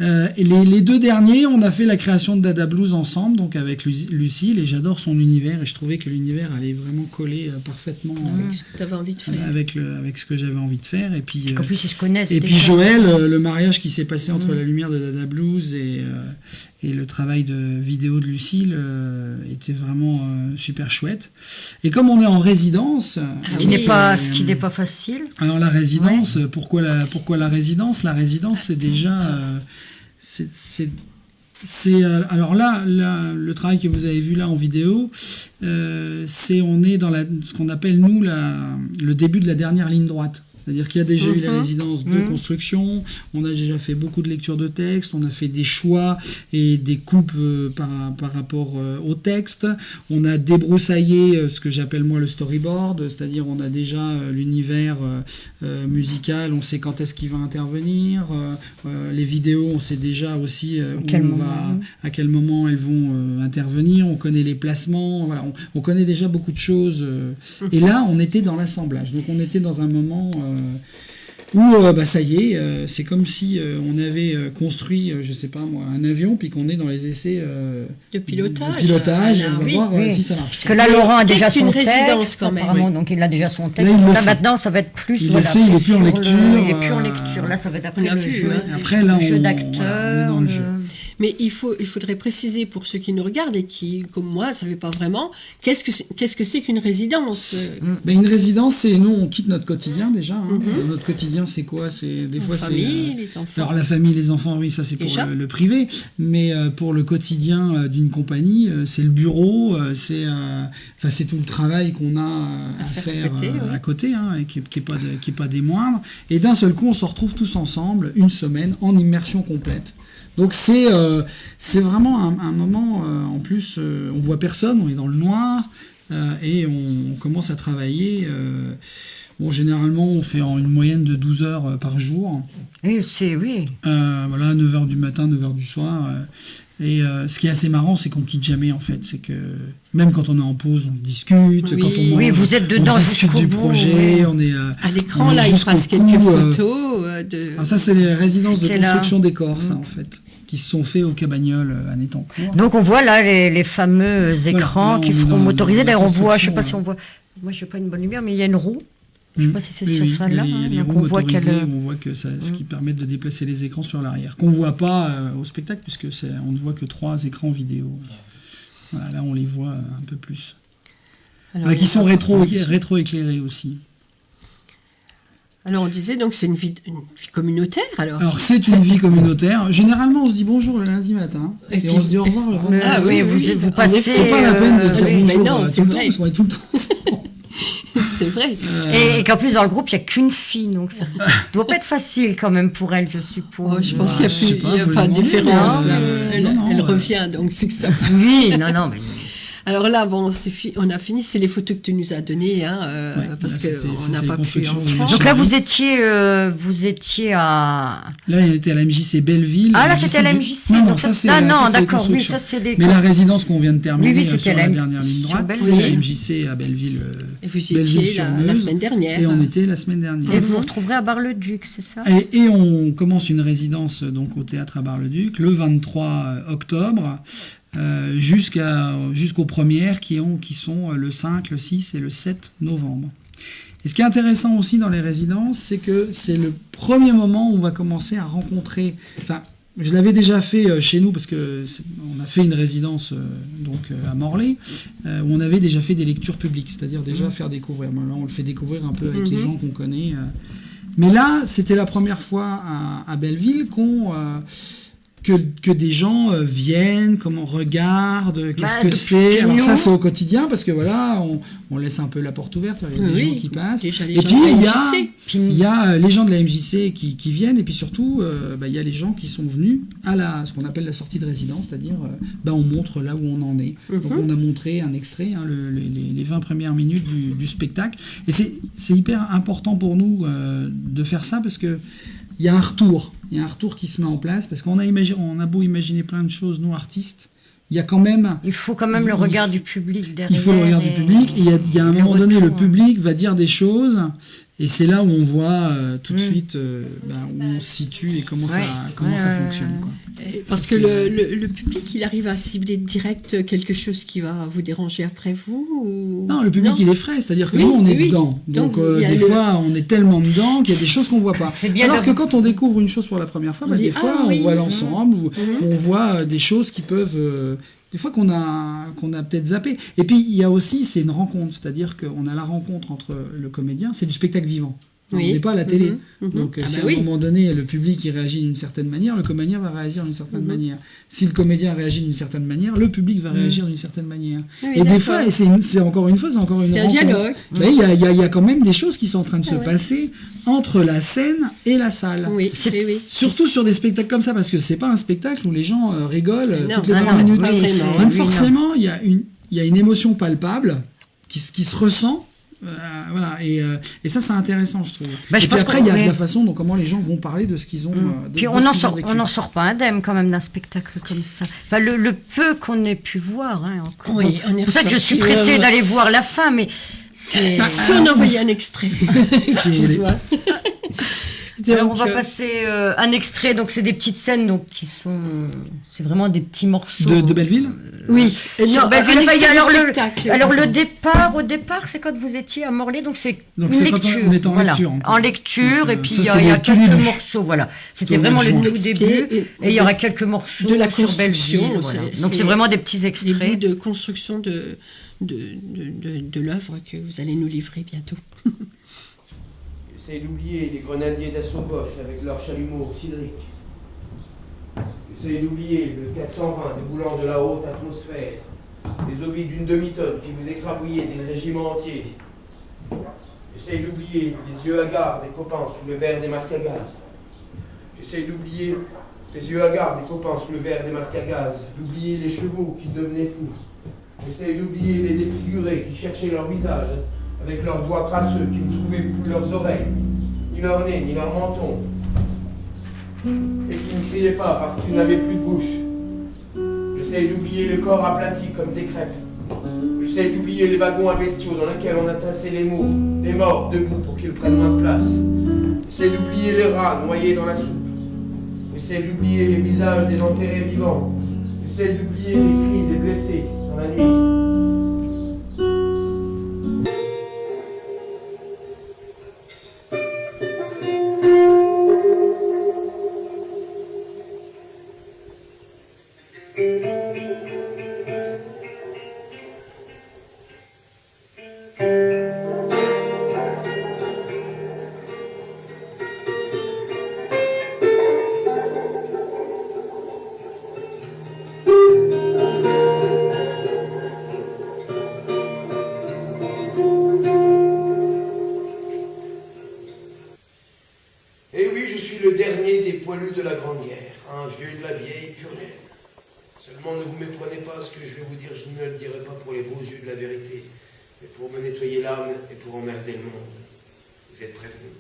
Et les 2 derniers, on a fait la création de Dada Blues ensemble, donc avec Lucille, et j'adore son univers et je trouvais que l'univers allait vraiment coller parfaitement Avec ce que tu avais envie de faire. avec ce que j'avais envie de faire. Et puis, En plus, ils se connaissent. et puis déjà. Joël, le mariage qui s'est passé entre la lumière de Dada Blues et le travail de vidéo de Lucille était vraiment super chouette. Et comme on est en résidence... Ce qui n'est pas facile. Alors la résidence, pourquoi la résidence? La résidence, c'est déjà... Alors là, le travail que vous avez vu là en vidéo, on est dans ce qu'on appelle nous le début de la dernière ligne droite. C'est-à-dire qu'il y a déjà eu la résidence de construction, on a déjà fait beaucoup de lectures de texte, on a fait des choix et des coupes par rapport au texte, on a débroussaillé ce que j'appelle moi le storyboard, c'est-à-dire on a déjà l'univers musical, on sait quand est-ce qu'il va intervenir, les vidéos, on sait déjà aussi à quel moment elles vont intervenir, on connaît les placements, voilà, on connaît déjà beaucoup de choses. Et là, on était dans l'assemblage, donc on était dans un moment... où ça y est, c'est comme si on avait construit, je sais pas moi, un avion, puis qu'on est dans les essais de pilotage. Et on va voir si ça marche. Parce que là, Laurent a déjà son résidence texte, quand même. apparemment, donc il a déjà son texte. Là, Maintenant, ça va être plus... Il est plus en lecture. Il est plus en lecture. Là, ça va être après le jeu. Après, là, le jeu on est d'acteur. dans le jeu. Mais il faudrait préciser pour ceux qui nous regardent et qui, comme moi, ne savaient pas vraiment, qu'est-ce que c'est qu'une résidence Une résidence, c'est nous, on quitte notre quotidien déjà. Notre quotidien, c'est quoi? C'est des fois, famille, les enfants. Alors la famille, les enfants, oui, ça c'est pour le privé. Mais pour le quotidien d'une compagnie, c'est le bureau, c'est tout le travail qu'on a à faire à côté, et qui est pas des moindres. Et d'un seul coup, on se retrouve tous ensemble une semaine en immersion complète. Donc c'est vraiment un moment, en plus, on voit personne, on est dans le noir, et on commence à travailler. Généralement, on fait en une moyenne de 12 heures par jour. Oui. 9h du matin, 9h du soir. Et ce qui est assez marrant, c'est qu'on quitte jamais, en fait. C'est que même quand on est en pause, on discute. Oui. Quand on mange, vous êtes dedans, on discute du projet. On est à l'écran, là, il passe quelques photos. Ça, c'est les résidences de construction d'écorce, ça, en fait, qui se sont faits au Cabagnol à Nétancourt. Donc on voit là les fameux écrans qui seront motorisés. D'ailleurs, on voit, je sais pas si on voit, moi je n'ai pas une bonne lumière, mais il y a une roue. Je ne sais pas si c'est cette fin-là. Il y a les roues motorisées, on voit que ce qui permet de déplacer les écrans sur l'arrière. Qu'on ne voit pas au spectacle, puisque on ne voit que 3 écrans vidéo. Voilà, là, on les voit un peu plus. Alors, qui sont rétro-éclairés aussi. Alors on disait donc c'est une vie communautaire alors. Alors c'est une vie communautaire. Généralement on se dit bonjour le lundi matin et on se dit au revoir le vendredi. Ah oui, vous passez. C'est pas la peine de se dire bonjour non, tout le temps parce qu'on est tout le temps ensemble. C'est vrai. Et qu'en plus dans le groupe il n'y a qu'une fille, donc ça doit pas être facile quand même pour elle, je suppose. Je pense qu'il n'y a pas de différence. Elle revient donc c'est que ça. Oui, non mais. Alors là, on a fini, c'est les photos que tu nous as données, parce qu'on n'a pas pu en prendre. Donc là, vous étiez à... Là, il était à la MJC Belleville. Ah, là, c'était à la MJC. Non, ça, c'est d'accord, oui, ça, c'est les... Mais la résidence qu'on vient de terminer sur la dernière ligne droite, c'est la MJC à Belleville. Et vous y étiez la semaine dernière. Et on était la semaine dernière. Et vous vous retrouverez à Bar-le-Duc, c'est ça? Et on commence une résidence donc au théâtre à Bar-le-Duc le 23 octobre. Jusqu'aux premières qui sont le 5, le 6 et le 7 novembre. Et ce qui est intéressant aussi dans les résidences, c'est que c'est le premier moment où on va commencer à rencontrer... Enfin, je l'avais déjà fait chez nous, parce qu'on a fait une résidence à Morlaix, où on avait déjà fait des lectures publiques, c'est-à-dire déjà faire découvrir. Là, on le fait découvrir un peu avec les gens qu'on connaît. Mais là, c'était la première fois à Belleville que des gens viennent, comment regardent, qu'est-ce que c'est. Alors ça, c'est au quotidien, parce que voilà, on laisse un peu la porte ouverte, il y a des gens qui passent. Et puis, il y a les gens de la MJC qui viennent, et puis surtout, il y a les gens qui sont venus à ce qu'on appelle la sortie de résidence, c'est-à-dire, on montre là où on en est. Donc, on a montré un extrait, les 20 premières minutes du spectacle. Et c'est hyper important pour nous de faire ça, parce que il y a un retour qui se met en place, parce qu'on a beau imaginer plein de choses, nous artistes, il y a quand même... Il faut quand même le regard du public derrière. Il faut le regard du public, et il y a un moment donné, le public va dire des choses, et c'est là où on voit tout de suite où on se situe et comment ça fonctionne. Quoi. Parce que le public, il arrive à cibler direct quelque chose qui va vous déranger après vous ou... Non, le public, il est frais, c'est-à-dire que nous, on est dedans. Donc des fois, on est tellement dedans qu'il y a des choses qu'on ne voit pas. Alors que quand on découvre une chose pour la première fois, des fois, on voit l'ensemble, ou on voit des choses qui peuvent... des fois qu'on a peut-être zappé. Et puis, il y a aussi, c'est une rencontre, c'est-à-dire qu'on a la rencontre entre le comédien, c'est du spectacle vivant. Oui. On n'est pas à la télé. Mhm. Donc Ah si bah à un oui. moment donné, le public il réagit d'une certaine manière, le comédien va réagir d'une certaine manière. Si le comédien réagit d'une certaine manière, le public va réagir d'une certaine manière. Oui, et des d'accord. fois, et c'est encore une fois, c'est encore une C'est un rencontre. dialogue. Mais il y a quand même des choses qui sont en train de se Ah ouais. passer entre la scène et la salle. Oui, oui. Surtout sur des spectacles comme ça, parce que c'est pas un spectacle où les gens rigolent Non, toutes les ah 30 non, minutes. pas vraiment. Donc Oui, forcément, il y a une émotion palpable qui se ressent. Voilà, et ça c'est intéressant, je trouve. Bah, je et puis pense après il y a qu'on- de la façon dont comment les gens vont parler de ce qu'ils ont Puis de on ce n'en qu'ils ont sort, vécu. on n'en sort pas indemne quand même d'un spectacle comme ça. Enfin, le peu qu'on ait pu voir. Hein, encore. Oui, on est C'est pour ça que je suis ressorti, pressée ouais. d'aller voir la fin, mais c'est... Si on envoyait un extrait. Excuse-moi. Alors, on Donc, va passer un extrait, donc c'est des petites scènes donc, qui sont... C'est vraiment des petits morceaux. de Belleville. oui. Sur Non, Belleville. un Enfin, il y a extrait alors du le, spectacle. alors le départ, au départ, c'est quand vous étiez à Morlaix, donc c'est Donc une c'est quand lecture. on est en voilà. lecture, en fait. En lecture, et Donc, puis ça, il y c'est a le tout quelques début. morceaux, voilà. C'était au mois vraiment de le juin. tout début, et il y aura quelques morceaux de la sur construction, Belleville, voilà. c'est- Donc c'est c'est vraiment des petits des extraits. bouts de construction de l'œuvre que vous allez nous livrer bientôt. J'essaie d'oublier les grenadiers d'assaut Bosch avec leurs chalumeaux cylindriques. J'essaie d'oublier le 420 déboulant de la haute atmosphère, les obus d'une demi-tonne qui vous écrabouillaient des régiments entiers. J'essaie d'oublier les yeux hagards des copains sous le verre des masques à gaz. J'essaie d'oublier les yeux hagards des copains sous le verre des masques à gaz, d'oublier les chevaux qui devenaient fous. J'essaie d'oublier les défigurés qui cherchaient leur visage avec leurs doigts crasseux qui ne trouvaient plus leurs oreilles, ni leur nez, ni leur menton, et qui ne criaient pas parce qu'ils n'avaient plus de bouche. J'essaie d'oublier le corps aplati comme des crêpes. J'essaie d'oublier les wagons à bestiaux dans lesquels on a tassé les morts debout pour qu'ils prennent moins de place. J'essaie d'oublier les rats noyés dans la soupe. J'essaie d'oublier les visages des enterrés vivants. J'essaie d'oublier les cris des blessés dans la nuit. Et oui, je suis le dernier des poilus de la Grande Guerre, un vieux de la vieille pure laine. Seulement ne vous méprenez pas, ce que je vais vous dire, je ne le dirai pas pour les beaux yeux de la vérité, mais pour me nettoyer l'âme et pour emmerder le monde. Vous êtes prévenus.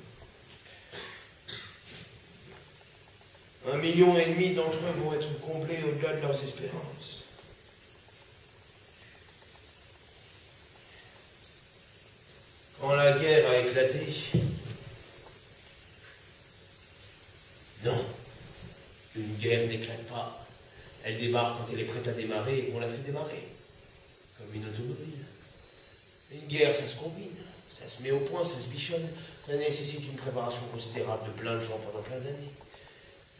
1,5 million d'entre eux vont être comblés au-delà de leurs espérances. Quand la guerre a éclaté, non, une guerre n'éclate pas. Elle débarque quand elle est prête à démarrer et qu'on la fait démarrer, comme une automobile. Une guerre, ça se combine, ça se met au point, ça se bichonne, ça nécessite une préparation considérable de plein de gens pendant plein d'années.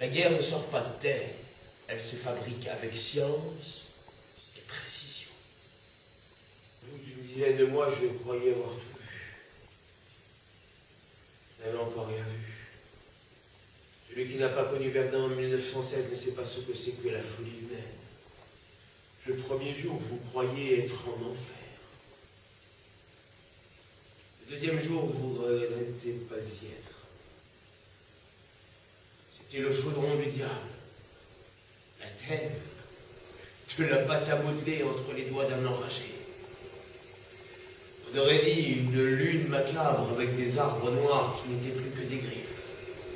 La guerre ne sort pas de terre, elle se fabrique avec science et précision. Vous, d'une dizaine de mois, je croyais avoir tout vu. Je n'avais encore rien vu. Celui qui n'a pas connu Verdun en 1916 ne sait pas ce que c'est que la folie humaine. Le premier jour, vous croyez être en enfer. Le deuxième jour, vous ne regrettez pas d'y être. C'était le chaudron du diable. La terre, de la pâte à modeler entre les doigts d'un enragé. On aurait dit une lune macabre avec des arbres noirs qui n'étaient plus que des griffes,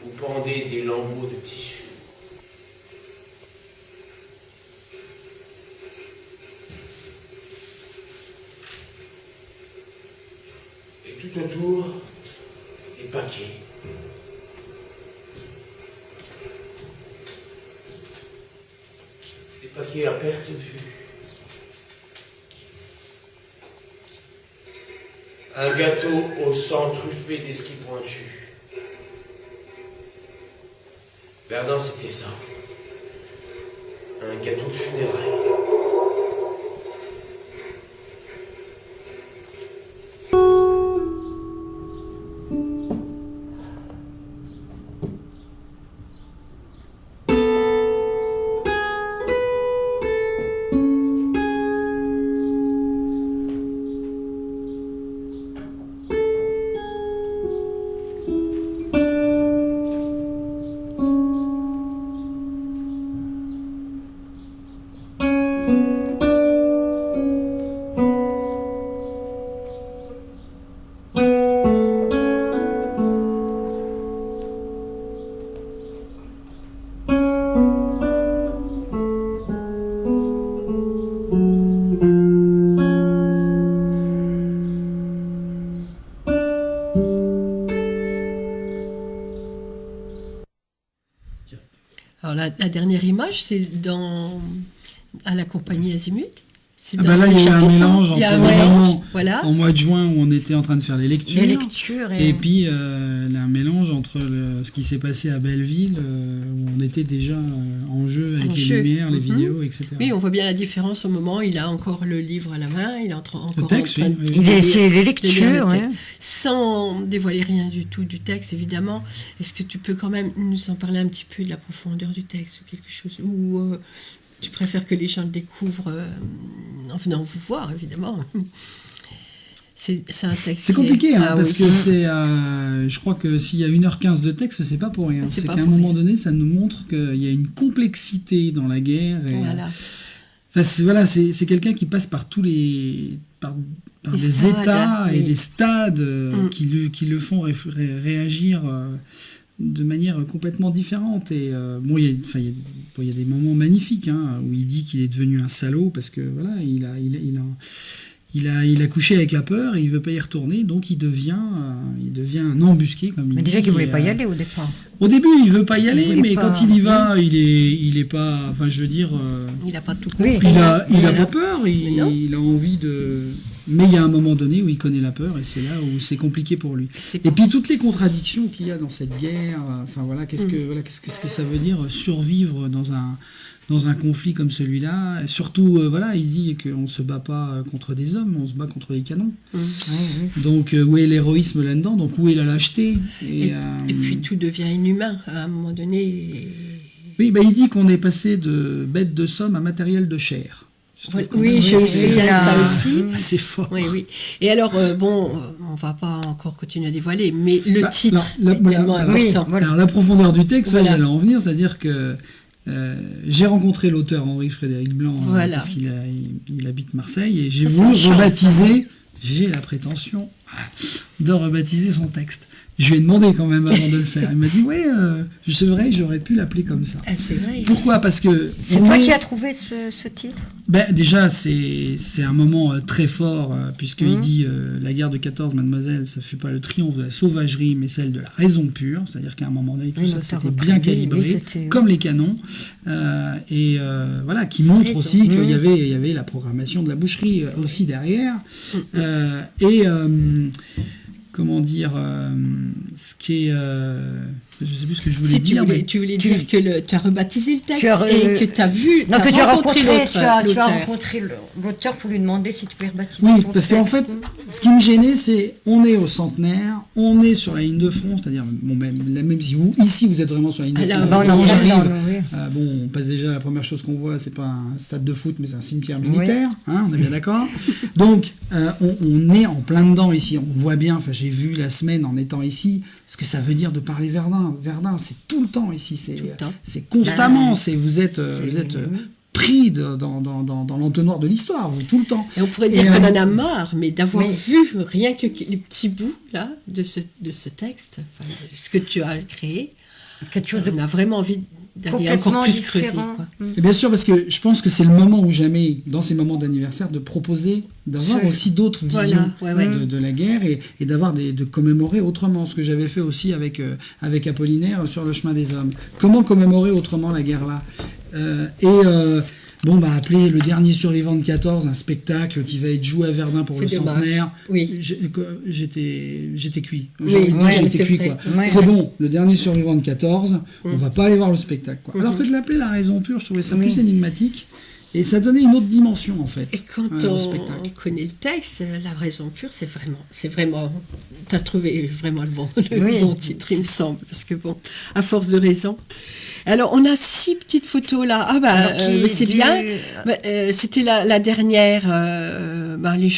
où pendaient des lambeaux de tissu. Et tout autour, des paquets. Des paquets à perte de vue. Un gâteau au sang truffé d'esquis pointus. Verdun, c'était ça. Un gâteau de funérailles. Alors la dernière image, c'est à la compagnie Azimut. C'est Ah bah là, il y a eu un mélange entre le moment voilà. en mois de juin où on était en train de faire les lectures. Et Et puis un mélange entre ce qui s'est passé à Belleville, où on était déjà en jeu avec les lumières, les vidéos, etc. Oui, on voit bien la différence au moment. Il a encore le livre à la main, il est encore Le texte, en train oui, de oui. lire- c'est les de lire lectures, le ouais. texte. Sans dévoiler rien du tout du texte, évidemment. Est-ce que tu peux quand même nous en parler un petit peu de la profondeur du texte ou quelque chose, ou tu préfères que les gens le découvrent en venant vous voir, évidemment. C'est un texte. C'est compliqué, hein, Ah parce oui. que je crois que s'il y a 1h15 de texte, c'est pas pour rien. C'est C'est pas qu'à un pour moment rien. donné, ça nous montre qu'il y a une complexité dans la guerre. Et, Voilà. Enfin, c'est quelqu'un qui passe par tous par Les des stades, états et oui. des stades qui le font réagir de manière complètement différente. Et bon, il y a des moments magnifiques, hein, où il dit qu'il est devenu un salaud parce que voilà, il a couché avec la peur et il veut pas y retourner, donc il devient un embusqué, comme il Mais dit. déjà qu'il voulait Et, pas y aller au départ. Au début, il veut pas y aller, voulait mais pas. quand il y va, il est pas. Enfin, je veux dire. Il n'a pas tout Oui. compris. Il a Voilà. pas peur, non. il a envie de... Mais il y a un moment donné où il connaît la peur et c'est là où c'est compliqué pour lui. C'est Et puis toutes les contradictions qu'il y a dans cette guerre, enfin voilà, qu'est-ce que ça veut dire survivre dans un conflit comme celui-là. Et surtout, voilà, il dit qu'on ne se bat pas contre des hommes, on se bat contre des canons. Donc où est l'héroïsme là-dedans? Donc où est la lâcheté? Et puis tout devient inhumain à un moment donné. Oui, bah, il dit qu'on est passé de bête de somme à matériel de chair. Oui, je me souviens de ça aussi. C'est fort. Oui, oui. Et alors, on va pas encore continuer à dévoiler, mais le Bah, titre alors, est tellement important. Alors la profondeur du texte, Voilà. j'allais en venir, c'est-à-dire que j'ai rencontré l'auteur Henri-Frédéric Blanc Voilà. parce qu'il il habite Marseille et j'ai Ça, c'est voulu une chance, rebaptiser, j'ai la prétention de rebaptiser son texte. Je lui ai demandé quand même avant de le faire. Il m'a dit ouais, c'est vrai, j'aurais pu l'appeler comme ça. Ah, c'est vrai. Pourquoi? Parce que C'est toi qui as trouvé ce titre? ben, déjà, c'est un moment très fort, puisqu'il dit la guerre de 14, mademoiselle, ça fut pas le triomphe de la sauvagerie, mais celle de la raison pure. C'est-à-dire qu'à un moment donné, tout Oui, ça, donc t'as c'était repris, bien calibré, oui, c'était- comme les canons. Voilà, qui montre Raison. aussi qu'il y avait la programmation de la boucherie aussi derrière. Comment dire, ce qui est... je sais plus ce que je voulais Si dire, mais... tu voulais dire que tu as rebaptisé le texte Tu as et que tu as vu, Non, que tu as rencontré l'auteur. tu as rencontré l'auteur pour lui demander si tu pouvais rebaptiser Oui, ton parce qu'en fait, texte. ce qui me gênait, c'est on est au centenaire, on est sur la ligne de front, c'est-à-dire, bon, même si ici vous êtes vraiment sur la ligne de Ah, là, front, bah, on on est arrive, dans nous, oui. bon, on passe déjà, la première chose qu'on voit, c'est pas un stade de foot, mais c'est un cimetière militaire, hein, on est bien d'accord. Donc, on est en plein dedans ici, on voit bien, enfin j'ai vu la semaine en étant ici, ce que ça veut dire de parler Verdun. Verdun, c'est tout le temps ici, le temps. c'est constamment, vous êtes pris dans l'entonnoir de l'histoire, vous, tout le temps. Et on pourrait dire Et, qu'on en a marre, mais d'avoir oui. vu rien que les petits bouts là de ce texte, enfin, ce que tu as créé, Quelque chose de on a vraiment envie d'aller encore complètement plus creuser. différent. Quoi. Et bien sûr, parce que je pense que c'est le moment ou jamais, dans ces moments d'anniversaire, de proposer, d'avoir aussi d'autres visions Voilà, ouais. de la guerre et d'avoir de commémorer autrement. Ce que j'avais fait aussi avec Apollinaire sur le chemin des hommes. Comment commémorer autrement la guerre là? Appeler Le Dernier Survivant de 14, un spectacle qui va être joué à Verdun pour C'est le dommage. centenaire. Oui. J'étais cuit. Oui, J'ai envie de dire, ouais, j'étais c'est cuit, vrai. quoi. Ouais. C'est bon, Le Dernier Survivant de 14, on va pas aller voir le spectacle, quoi. Alors que de l'appeler La Raison Pure, je trouvais ça plus énigmatique. Et ça donnait une autre dimension, en fait, Et quand au on spectacle. connaît le texte, La Raison Pure, c'est vraiment, tu as trouvé vraiment le Oui. bon titre, il me semble, parce que bon, à force de raison. Alors, on a 6 petites photos là. Ah mais c'est bien. C'était la dernière. Les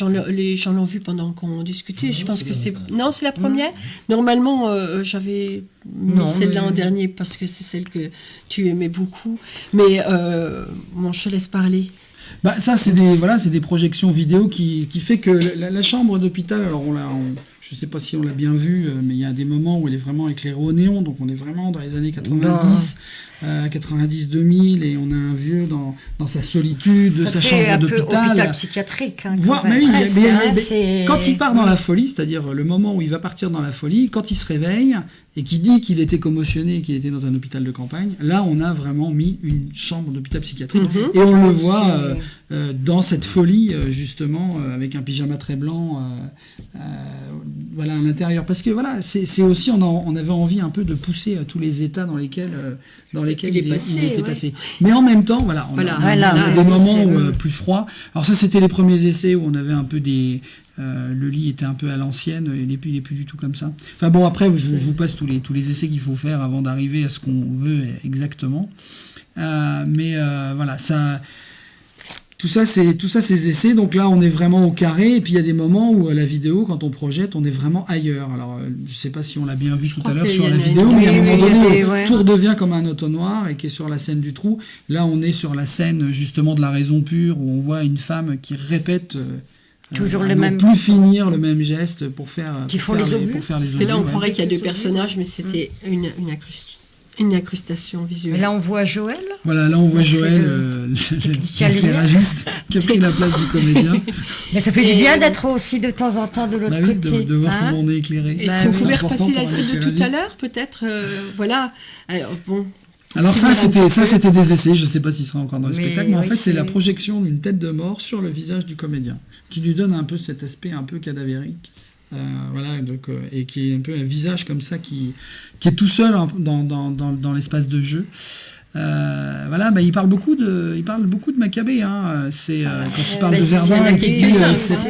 gens l'ont vu pendant qu'on discutait. Je pense que c'est... Non, c'est la première. Normalement, j'avais mis Non, celle-là mais- en dernier parce que c'est celle que tu aimais beaucoup. Mais bon, je te laisse parler. Ça, c'est des projections vidéo qui fait que la chambre d'hôpital, alors je sais pas si on l'a bien vu, mais il y a des moments où elle est vraiment éclairée au néon, donc on est vraiment dans les années 90, 90-2000, et on a un vieux dans sa solitude, de sa chambre d'hôpital. Hôpital psychiatrique. Hein, quand il part dans la folie, c'est-à-dire le moment où il va partir dans la folie, quand il se réveille et qu'il dit qu'il était commotionné et qu'il était dans un hôpital de campagne, là on a vraiment mis une chambre d'hôpital psychiatrique et on le voit dans cette folie justement avec un pyjama très blanc voilà, à l'intérieur, parce que voilà, c'est aussi on avait envie un peu de pousser tous les états dans lesquels il était passé. Mais en même temps, voilà, on a des moments plus froids. Alors ça, c'était les premiers essais où on avait un peu le lit était un peu à l'ancienne, il est plus du tout comme ça. Enfin bon, après, je vous passe tous les essais qu'il faut faire avant d'arriver à ce qu'on veut exactement. Mais voilà, ça... Tout ça, ces essais. Donc là, on est vraiment au carré. Et puis, il y a des moments où la vidéo, quand on projette, on est vraiment ailleurs. Alors, je ne sais pas si on l'a bien vu tout à l'heure sur la vidéo, mais à un moment donné, tout redevient comme un auto-noir et qui est sur la scène du trou. Là, on est sur la scène, justement, de la raison pure, où on voit une femme qui répète... toujours le même. Plus finir le même geste pour faire les obus. Parce que là, on croirait qu'il y a 2 personnages, mais c'était une incrustation visuelle. Et là, on voit Joël. Voilà, là, on voit Joël, l'éclairagiste, qui a pris la place du comédien. Mais ça fait du bien d'être aussi de temps en temps de l'autre côté. De voir comment on est éclairé. Et si vous pouvez repasser la scène de tout à l'heure, peut-être, voilà. Alors, bon. Alors ça c'était des essais, je ne sais pas s'il sera encore dans le spectacle, mais en fait c'est la projection d'une tête de mort sur le visage du comédien, qui lui donne un peu cet aspect un peu cadavérique, voilà, donc, et qui est un peu un visage comme ça qui est tout seul dans l'espace de jeu. Voilà, il parle beaucoup de Maccabée, hein. C'est quand il parle de Verdun et qu'il dit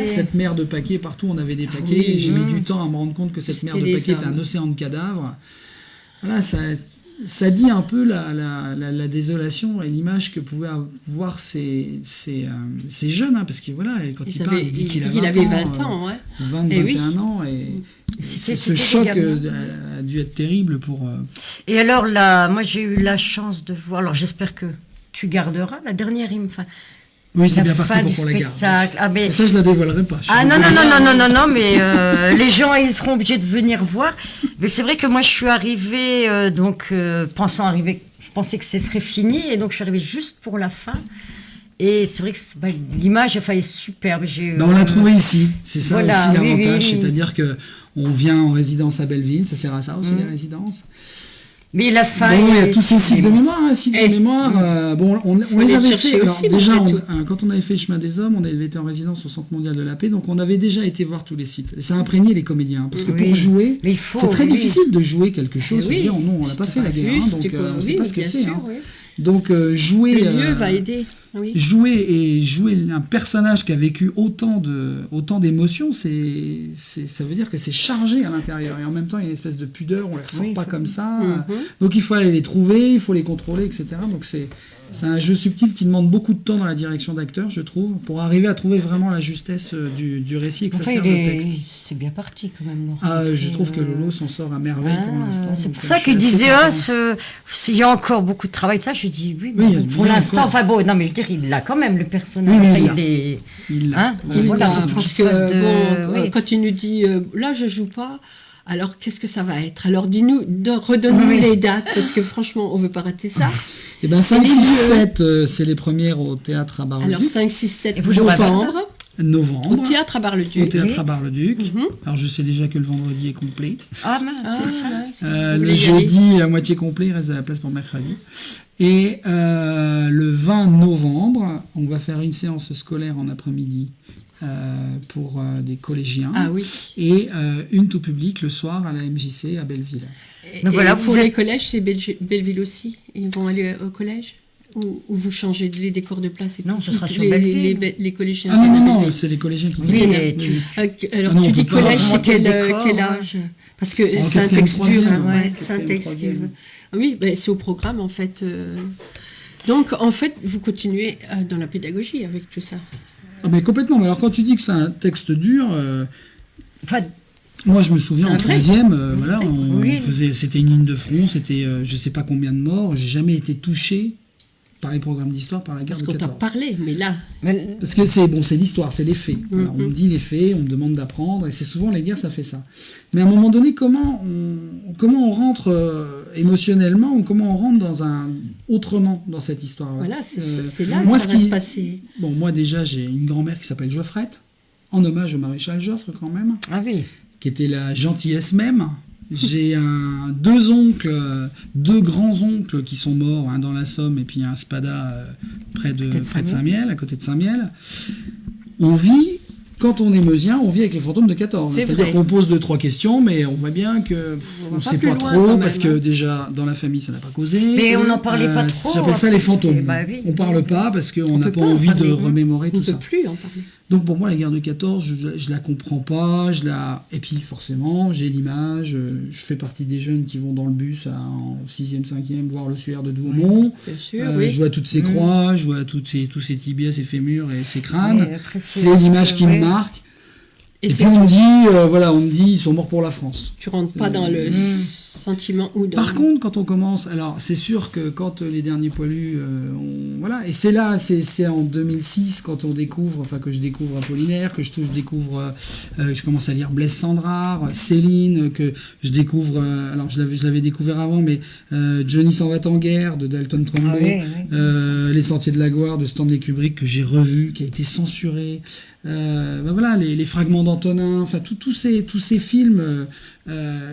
cette mer de paquets, partout on avait des paquets, et j'ai mis du temps à me rendre compte que cette mer de paquets était un océan de cadavres. Voilà, ça dit un peu la désolation et l'image que pouvaient avoir ces jeunes, hein, parce que voilà, quand il parle, il dit qu'il avait 20 ans, 21 ans, et ce choc a dû être terrible pour... Et alors là, moi j'ai eu la chance de voir, alors j'espère que tu garderas la dernière oui, c'est bien parti pour la garde. Ah, mais... Ça, je la dévoilerai pas. Non, mais les gens, ils seront obligés de venir voir. Mais c'est vrai que moi, je suis arrivée, je pensais que ce serait fini, et donc je suis arrivée juste pour la fin. Et c'est vrai que l'image, est superbe. On l'a trouvé ici. C'est ça aussi l'avantage, oui. C'est-à-dire que on vient en résidence à Belleville, ça sert à ça aussi, les résidences. Mais la fin... Bon, il y a tous ces sites de mémoire, on les avait fait. Alors, déjà, quand on avait fait le chemin des hommes, on avait été en résidence au Centre mondial de la paix, donc on avait déjà été voir tous les sites. Et ça a imprégné les comédiens, parce que pour jouer, c'est très difficile de jouer quelque chose. On l'a pas fait la guerre, donc on ne sait pas ce que c'est. Donc jouer... Le lieu va aider. Oui. Jouer un personnage qui a vécu autant d'émotions, ça veut dire que c'est chargé à l'intérieur, et en même temps il y a une espèce de pudeur, on les ressort pas comme ça, donc il faut aller les trouver, il faut les contrôler, etc. Donc c'est un jeu subtil qui demande beaucoup de temps dans la direction d'acteur, je trouve, pour arriver à trouver vraiment la justesse du récit et que ça serve le texte. C'est bien parti quand même. Je trouve que Lolo s'en sort à merveille pour l'instant. C'est pour ça qu'il disait, s'il y a encore beaucoup de travail de ça, je dis oui, pour l'instant, mais je veux dire, il l'a quand même, le personnage. Il l'a. Parce que quand il nous dit, là je joue pas, alors qu'est-ce que ça va être? Alors dis-nous, redonne-nous les dates, parce que franchement, on veut pas rater ça. Et 5, 6, 7, c'est les premières au théâtre à Bar-le-Duc. Alors 5, 6, 7 novembre. Au théâtre à Bar-le-Duc. À Bar-le-Duc. Alors je sais déjà que le vendredi est complet. Ah mince, le jeudi à moitié complet, il reste de la place pour mercredi. Et le 20 novembre, on va faire une séance scolaire en après-midi pour des collégiens. Ah oui. Et une tout public le soir à la MJC à Belleville. Donc voilà, pour les collèges, c'est Belleville aussi. Ils vont aller au collège, ou vous changez les décors de place et non, tout. Ce sera sur Belleville. Les collégiens. Non, c'est les collégiens qui viennent. Alors tu dis collège, c'est quel âge? Parce que c'est un texte dur. C'est un texte dur. Oui, c'est au programme en fait. Donc en fait, vous continuez dans la pédagogie avec tout ça. Ah mais complètement. Mais alors quand tu dis que c'est un texte dur, moi je me souviens en troisième, c'était une ligne de front, c'était je sais pas combien de morts. J'ai jamais été touché par les programmes d'histoire, par la guerre Parce de qu'on t'a 14. parlé, mais là, Mais Parce que c'est l'histoire, c'est les faits. Voilà, on me dit les faits, on me demande d'apprendre, et c'est souvent les guerres, ça fait ça. Mais à un moment donné, comment on rentre émotionnellement, ou comment on rentre autrement dans cette histoire-là. voilà, c'est là moi, que ça va se passer. Bon, moi déjà, j'ai une grand-mère qui s'appelle Geoffrette, en hommage au maréchal Joffre quand même, ah oui. qui était la gentillesse même. J'ai deux oncles, deux grands-oncles qui sont morts, un dans la Somme et puis un Spada près de Saint-Miel, à côté de Saint-Miel. On vit, quand on est meusien, on vit avec les fantômes de 14. C'est C'est-à-dire vrai. qu'on pose 2-3 questions, mais on voit bien que On on va ne pas sait plus pas loin, trop, quand parce même, que hein. déjà, dans la famille, ça n'a pas causé. Mais on n'en parlait pas trop. Ça s'appelle ça les fantômes. Bah oui. On parle pas parce qu'on On n'a peut pas pas en envie de parler, hein. remémorer On tout ne peut ça. plus en parler. Donc pour moi, la guerre de 14, je la comprends pas, et puis forcément, j'ai l'image, je fais partie des jeunes qui vont dans le bus en 6e, 5e, voir le suaire de Douaumont. Bien sûr, oui. Je vois toutes ces croix, je vois tous ces tibias, ces fémurs et ces crânes. Mais après, C'est l'image qui me marque. Et puis c'est on me dit, ils sont morts pour la France. tu rentres pas dans le sentiment ou dans... Par contre, quand on commence, alors c'est sûr que quand les derniers poilus, voilà, et c'est là, c'est en 2006 quand on découvre, enfin que je découvre Apollinaire, que je découvre, je commence à lire Blaise Sandrard, Céline, que je découvre, alors je l'avais découvert avant, mais Johnny s'en va en guerre de Dalton Trumbo, Ah oui. Les Sentiers de la Gloire de Stanley Kubrick que j'ai revu, qui a été censuré, voilà, les fragments d'Antonin, enfin tous ces films.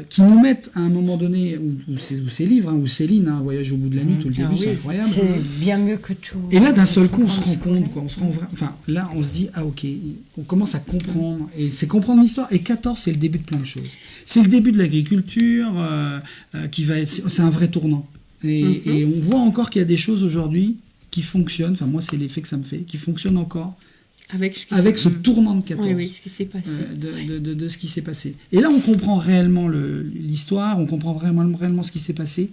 Qui nous mettent à un moment donné, ou ces livres, ou Céline, Voyage au bout de la nuit, tout le début, c'est incroyable. C'est bien mieux que tout. Et là, d'un seul coup, on se rend compte, quoi. Enfin, là, on se dit, ah ok, on commence à comprendre, et c'est comprendre l'histoire. Et 14, c'est le début de plein de choses. C'est le début de l'agriculture, c'est un vrai tournant. Et on voit encore qu'il y a des choses aujourd'hui qui fonctionnent. Enfin, moi, c'est l'effet que ça me fait, qui fonctionnent encore. Avec ce tournant de 14. Oui, ce qui s'est passé. De ce qui s'est passé. Et là, on comprend réellement l'histoire, on comprend réellement ce qui s'est passé.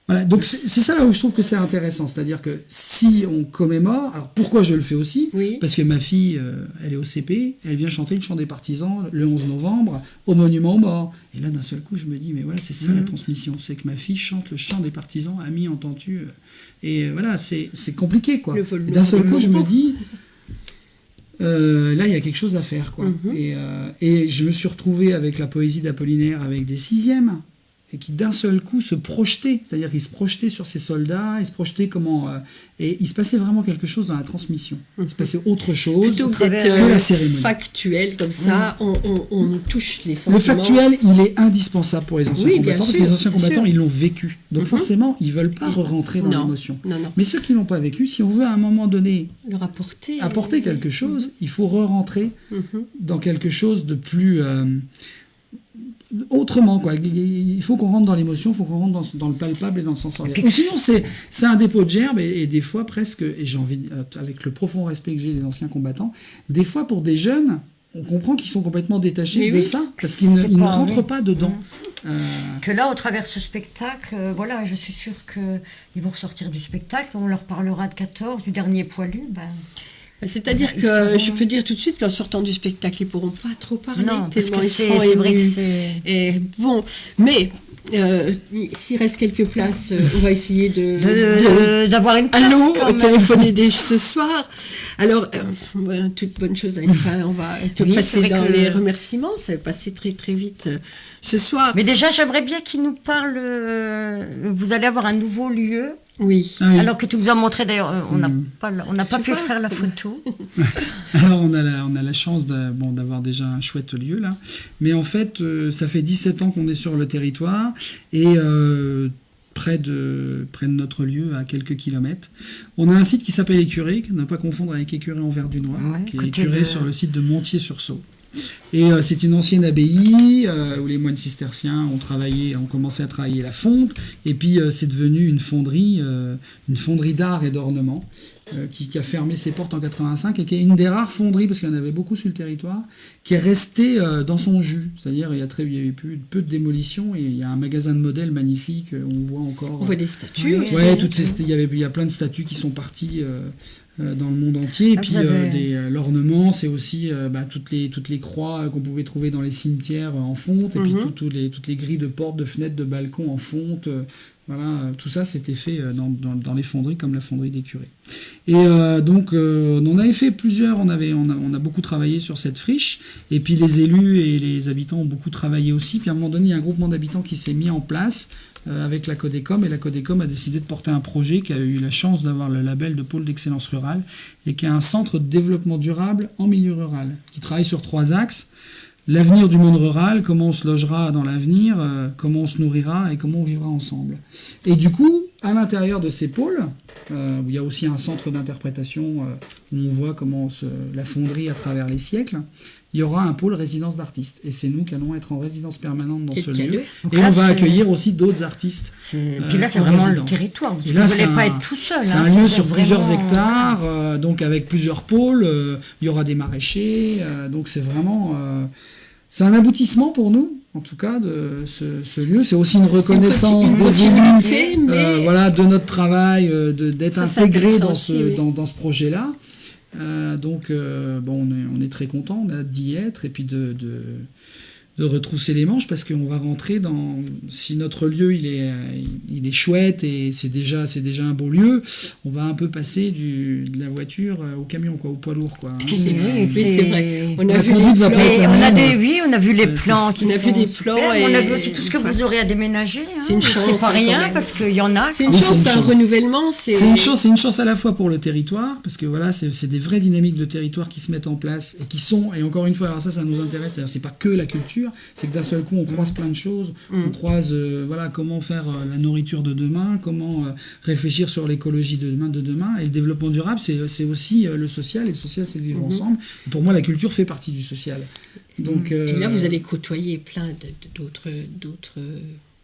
Voilà, donc c'est ça là où je trouve que c'est intéressant. C'est-à-dire que si on commémore, alors pourquoi je le fais aussi ? Oui. Parce que ma fille, elle est au CP, elle vient chanter le chant des partisans le 11 novembre au Monument aux Morts. Et là, d'un seul coup, je me dis, mais voilà, c'est ça la transmission. C'est que ma fille chante le chant des partisans, ami, entends-tu ? Et voilà, c'est compliqué, quoi. Et d'un seul coup, je me dis... là, il y a quelque chose à faire, quoi. Et je me suis retrouvé avec la poésie d'Apollinaire, avec des 6e, et qui d'un seul coup se projetaient, c'est-à-dire qu'ils se projetaient sur ces soldats, ils se projetaient et il se passait vraiment quelque chose dans la transmission. Il se passait autre chose Plutôt que que d'être la cérémonie. factuel comme ça, on nous touche les sentiments. Le factuel, il est indispensable pour les anciens Oui, bien combattants, parce sûr, que les anciens bien combattants, sûr. ils l'ont vécu. Donc forcément, ils veulent pas rentrer dans Non, l'émotion. non. Mais ceux qui l'ont pas vécu, si on veut à un moment donné Leur apporter quelque chose, il faut re-rentrer dans quelque chose de plus autrement, quoi. Il faut qu'on rentre dans l'émotion, il faut qu'on rentre dans le palpable et dans le sensoriel. Ou sinon, c'est un dépôt de gerbes et des fois presque, et j'ai envie, avec le profond respect que j'ai des anciens combattants, des fois pour des jeunes, on comprend qu'ils sont complètement détachés de ça, parce qu'ils ne rentrent pas dedans. Que là, au travers de ce spectacle, voilà, je suis sûre qu'ils vont ressortir du spectacle, on leur parlera de 14, du dernier poilu, C'est-à-dire que je peux dire tout de suite qu'en sortant du spectacle, ils ne pourront pas trop parler. Non, parce tellement que ils c'est seront vrai que émus. c'est... Et bon, mais s'il reste quelques places, on va essayer d'avoir une place allô, quand même. téléphoner ce soir. Alors, toute bonne chose à une fin. On va te Oui, c'est passer vrai dans que les remerciements. Ça va passer très très vite ce soir. Mais déjà, j'aimerais bien qu'ils nous parlent. Vous allez avoir un nouveau lieu. Oui. Ah oui. Alors que tu nous as montré, d'ailleurs, on n'a pas Tu pu vois extraire la photo. Alors on a la chance d'avoir déjà un chouette lieu là, mais en fait ça fait 17 ans qu'on est sur le territoire et près de notre lieu, à quelques kilomètres. On a un site qui s'appelle Écuré, ne pas confondre avec Écuré en Verdunois, Ouais, qui est côté Écuré de- sur le site de Montier-sur-Sault. Et c'est une ancienne abbaye où les moines cisterciens ont commencé à travailler la fonte, et puis c'est devenu une fonderie d'art et d'ornement qui a fermé ses portes en 85 et qui est une des rares fonderies, parce qu'il y en avait beaucoup sur le territoire, qui est restée dans son jus. C'est-à-dire il y a eu peu de démolition, et il y a un magasin de modèles magnifique, on voit encore... On voit des statues aussi. Ouais, il y a plein de statues qui sont parties dans le monde entier. Et puis l'ornement, c'est aussi toutes les croix qu'on pouvait trouver dans les cimetières en fonte, et puis toutes les grilles de portes, de fenêtres, de balcons en fonte. Voilà, tout ça c'était fait dans les fonderies comme la fonderie des curés. Et donc on avait fait plusieurs, on a beaucoup travaillé sur cette friche, et puis les élus et les habitants ont beaucoup travaillé aussi. Puis à un moment donné, il y a un groupement d'habitants qui s'est mis en place avec la Codecom, et la Codecom a décidé de porter un projet qui a eu la chance d'avoir le label de pôle d'excellence rurale, et qui est un centre de développement durable en milieu rural, qui travaille sur 3 axes. L'avenir du monde rural, comment on se logera dans l'avenir, comment on se nourrira et comment on vivra ensemble. Et du coup, à l'intérieur de ces pôles, où il y a aussi un centre d'interprétation où on voit comment la fonderie à travers les siècles, il y aura un pôle résidence d'artistes. Et c'est nous qui allons être en résidence permanente dans ce lieu. Donc et là, on va accueillir aussi d'autres artistes. Et puis là, c'est en vraiment résidence. le territoire. Vous Et là, ne c'est voulez pas un- être tout seul. C'est hein, un lieu sur vraiment- plusieurs hectares, donc avec plusieurs pôles. Il y aura des maraîchers. Donc c'est vraiment... c'est un aboutissement pour nous, en tout cas, de ce lieu. C'est aussi une reconnaissance des élus, continuité, mais voilà, de notre travail, d'être Ça, c'est intégré intéressant dans aussi, ce, oui. dans ce projet-là. Donc, bon, on est très content, on a hâte d'y être et puis de retrousser les manches, parce qu'on va rentrer dans... Si notre lieu il est chouette et c'est déjà un beau lieu, on va un peu passer de la voiture au camion, quoi, au poids lourd, quoi. Hein. Oui, c'est vrai. On a La vu conduite les va pas plans. être Et la on a même. on a vu les c'est- plans qui on a vu sont des super. plans On a et- vu aussi tout ce que enfin, vous aurez à déménager. c'est une chance, C'est pas hein, quand rien, même. parce qu'il y en a. C'est une Oui, chance, c'est c'est une un chance. renouvellement. C'est une chance à la fois pour le territoire, parce que voilà, c'est des vraies dynamiques de territoire qui se mettent en place et qui sont, et encore une fois, alors ça nous intéresse, c'est-à-dire c'est pas que la culture, c'est que d'un seul coup on croise plein de choses, on croise voilà, comment faire la nourriture de demain, comment réfléchir sur l'écologie de demain, et le développement durable c'est aussi le social, et le social c'est le vivre ensemble. Et pour moi la culture fait partie du social. Donc, Et là, vous allez côtoyer plein d'autres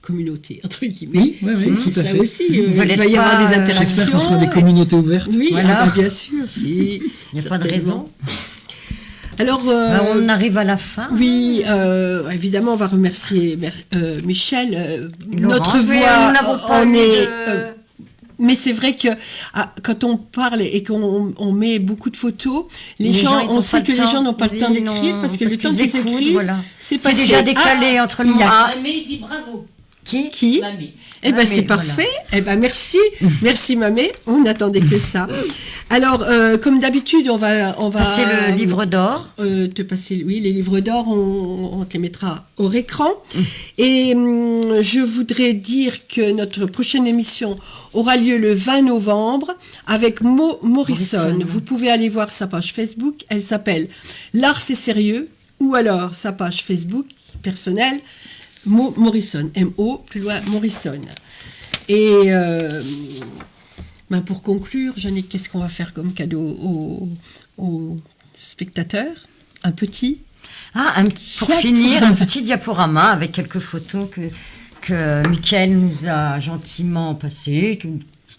communautés, entre guillemets. Oui, ouais, c'est tout à ça fait. aussi. Vous allez il va y pas, avoir des interactions. j'espère qu'on sera des communautés ouvertes. Oui, Voilà. ah bah, bien sûr. Si, Il n'y a pas de raison. Alors, On arrive à la fin. oui, évidemment, on va remercier Michel. Laurence, Notre mais voix, nous n'avons pas on eu est... de- mais c'est vrai que quand on parle et qu'on met beaucoup de photos, les gens, ils on ont sait pas que le les temps. gens n'ont pas le temps Ils d'écrire, n'ont- parce que le temps qu'ils écoutent, écrivent, voilà. c'est C'est passé. déjà décalé entre le il y a- moment. Mamé dit bravo. Qui Mamé. Eh ben Ah, c'est mais parfait. Eh ben merci, merci Mamé. On n'attendait que ça. Alors comme d'habitude, on va Passer le livre d'or. te passer les livres d'or. On te les mettra au écran. Et je voudrais dire que notre prochaine émission aura lieu le 20 novembre avec Morrison. Morrison. Vous pouvez aller voir sa page Facebook. Elle s'appelle L'art c'est sérieux, ou alors sa page Facebook personnelle. Morrison, M-O, plus loin, Morrison. Et pour conclure, Jeannick, qu'est-ce qu'on va faire comme cadeau aux spectateurs? Un petit? Pour finir, un petit diaporama avec quelques photos que Mickaël nous a gentiment passées,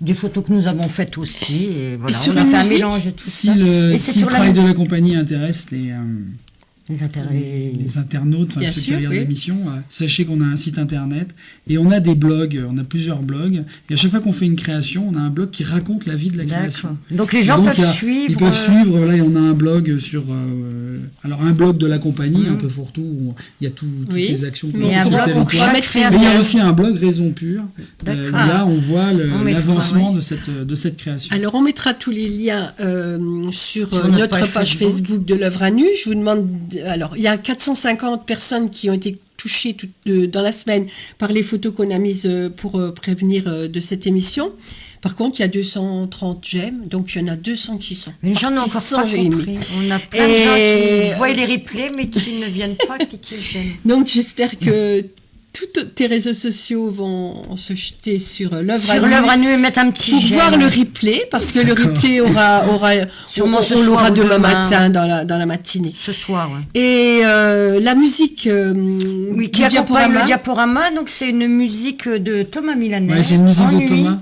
des photos que nous avons faites aussi. Et voilà, sur on a une fait un musique, mélange de tout Si ça. le Et c'est si le sur la travail de musique. la compagnie intéresse Les intérêts. les internautes, enfin Bien ceux qui sûr, regardent oui. l'émission, sachez qu'on a un site internet et on a des blogs, on a plusieurs blogs, et à chaque fois qu'on fait une création, on a un blog qui raconte la vie de la création. D'accord. Donc les gens Donc, peuvent suivre. Ils peuvent suivre, là on a un blog sur alors un blog de la compagnie, un peu fourre-tout, où il y a toutes Oui. les actions qu'on Mais fait un sur le blog pour territoire. chaque Mais création. il y a aussi un blog Raison Pure, où D'accord. là on voit On mettra, l'avancement oui. de cette création. Alors, on mettra tous les liens sur Sur notre notre page page Facebook de l'œuvre à nu. Je vous demande, alors, il y a 450 personnes qui ont été touchées dans la semaine par les photos qu'on a mises pour prévenir de cette émission. Par contre, il y a 230 j'aime, donc il y en a 200 qui sont Mais les gens n'ont partis encore sans pas j'ai aimé. compris. On a plein de Et- gens qui voient les replays mais qui ne viennent pas cliquer j'aime. Donc, j'espère que tous tes réseaux sociaux vont se jeter sur l'œuvre Sur l'œuvre à nu et mettre un petit pour j'aime. voir le replay, parce que le replay aura Sûrement ce on l'aura soir ou demain demain. matin dans la matinée. Ce soir, ouais. Et la musique Oui, du qui accompagne diaporama, le diaporama, donc c'est une musique de Thomas Milanès. Ouais, c'est une musique de Ennui. Thomas.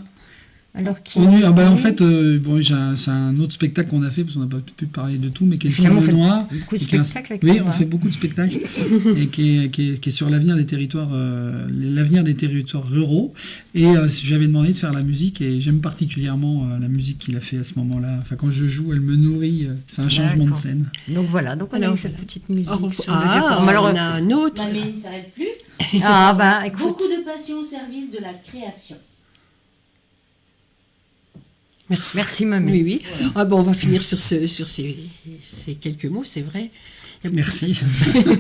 Alors qui En fait, bon, c'est un autre spectacle qu'on a fait, parce qu'on n'a pas pu parler de tout, mais qui est le Finalement, film on fait Noir. beaucoup de et qui est un- spectacles avec Oui, Thomas. on fait beaucoup de spectacles, et qui est sur l'avenir des territoires, l'avenir des territoires ruraux. Et j'avais demandé de faire la musique, et j'aime particulièrement la musique qu'il a fait à ce moment-là. Enfin, quand je joue, elle me nourrit. C'est un changement de D'accord. scène. Donc voilà, donc on a Alors, eu cette petite musique on sur le diaporama. on Alors, a un autre. Mamé ne s'arrête plus. ah bah écoute, Beaucoup de passion au service de la création. Merci. Merci, mamie. Oui, oui. Ah bon, on va finir sur ces quelques mots, c'est vrai. Il y a beaucoup Merci. de-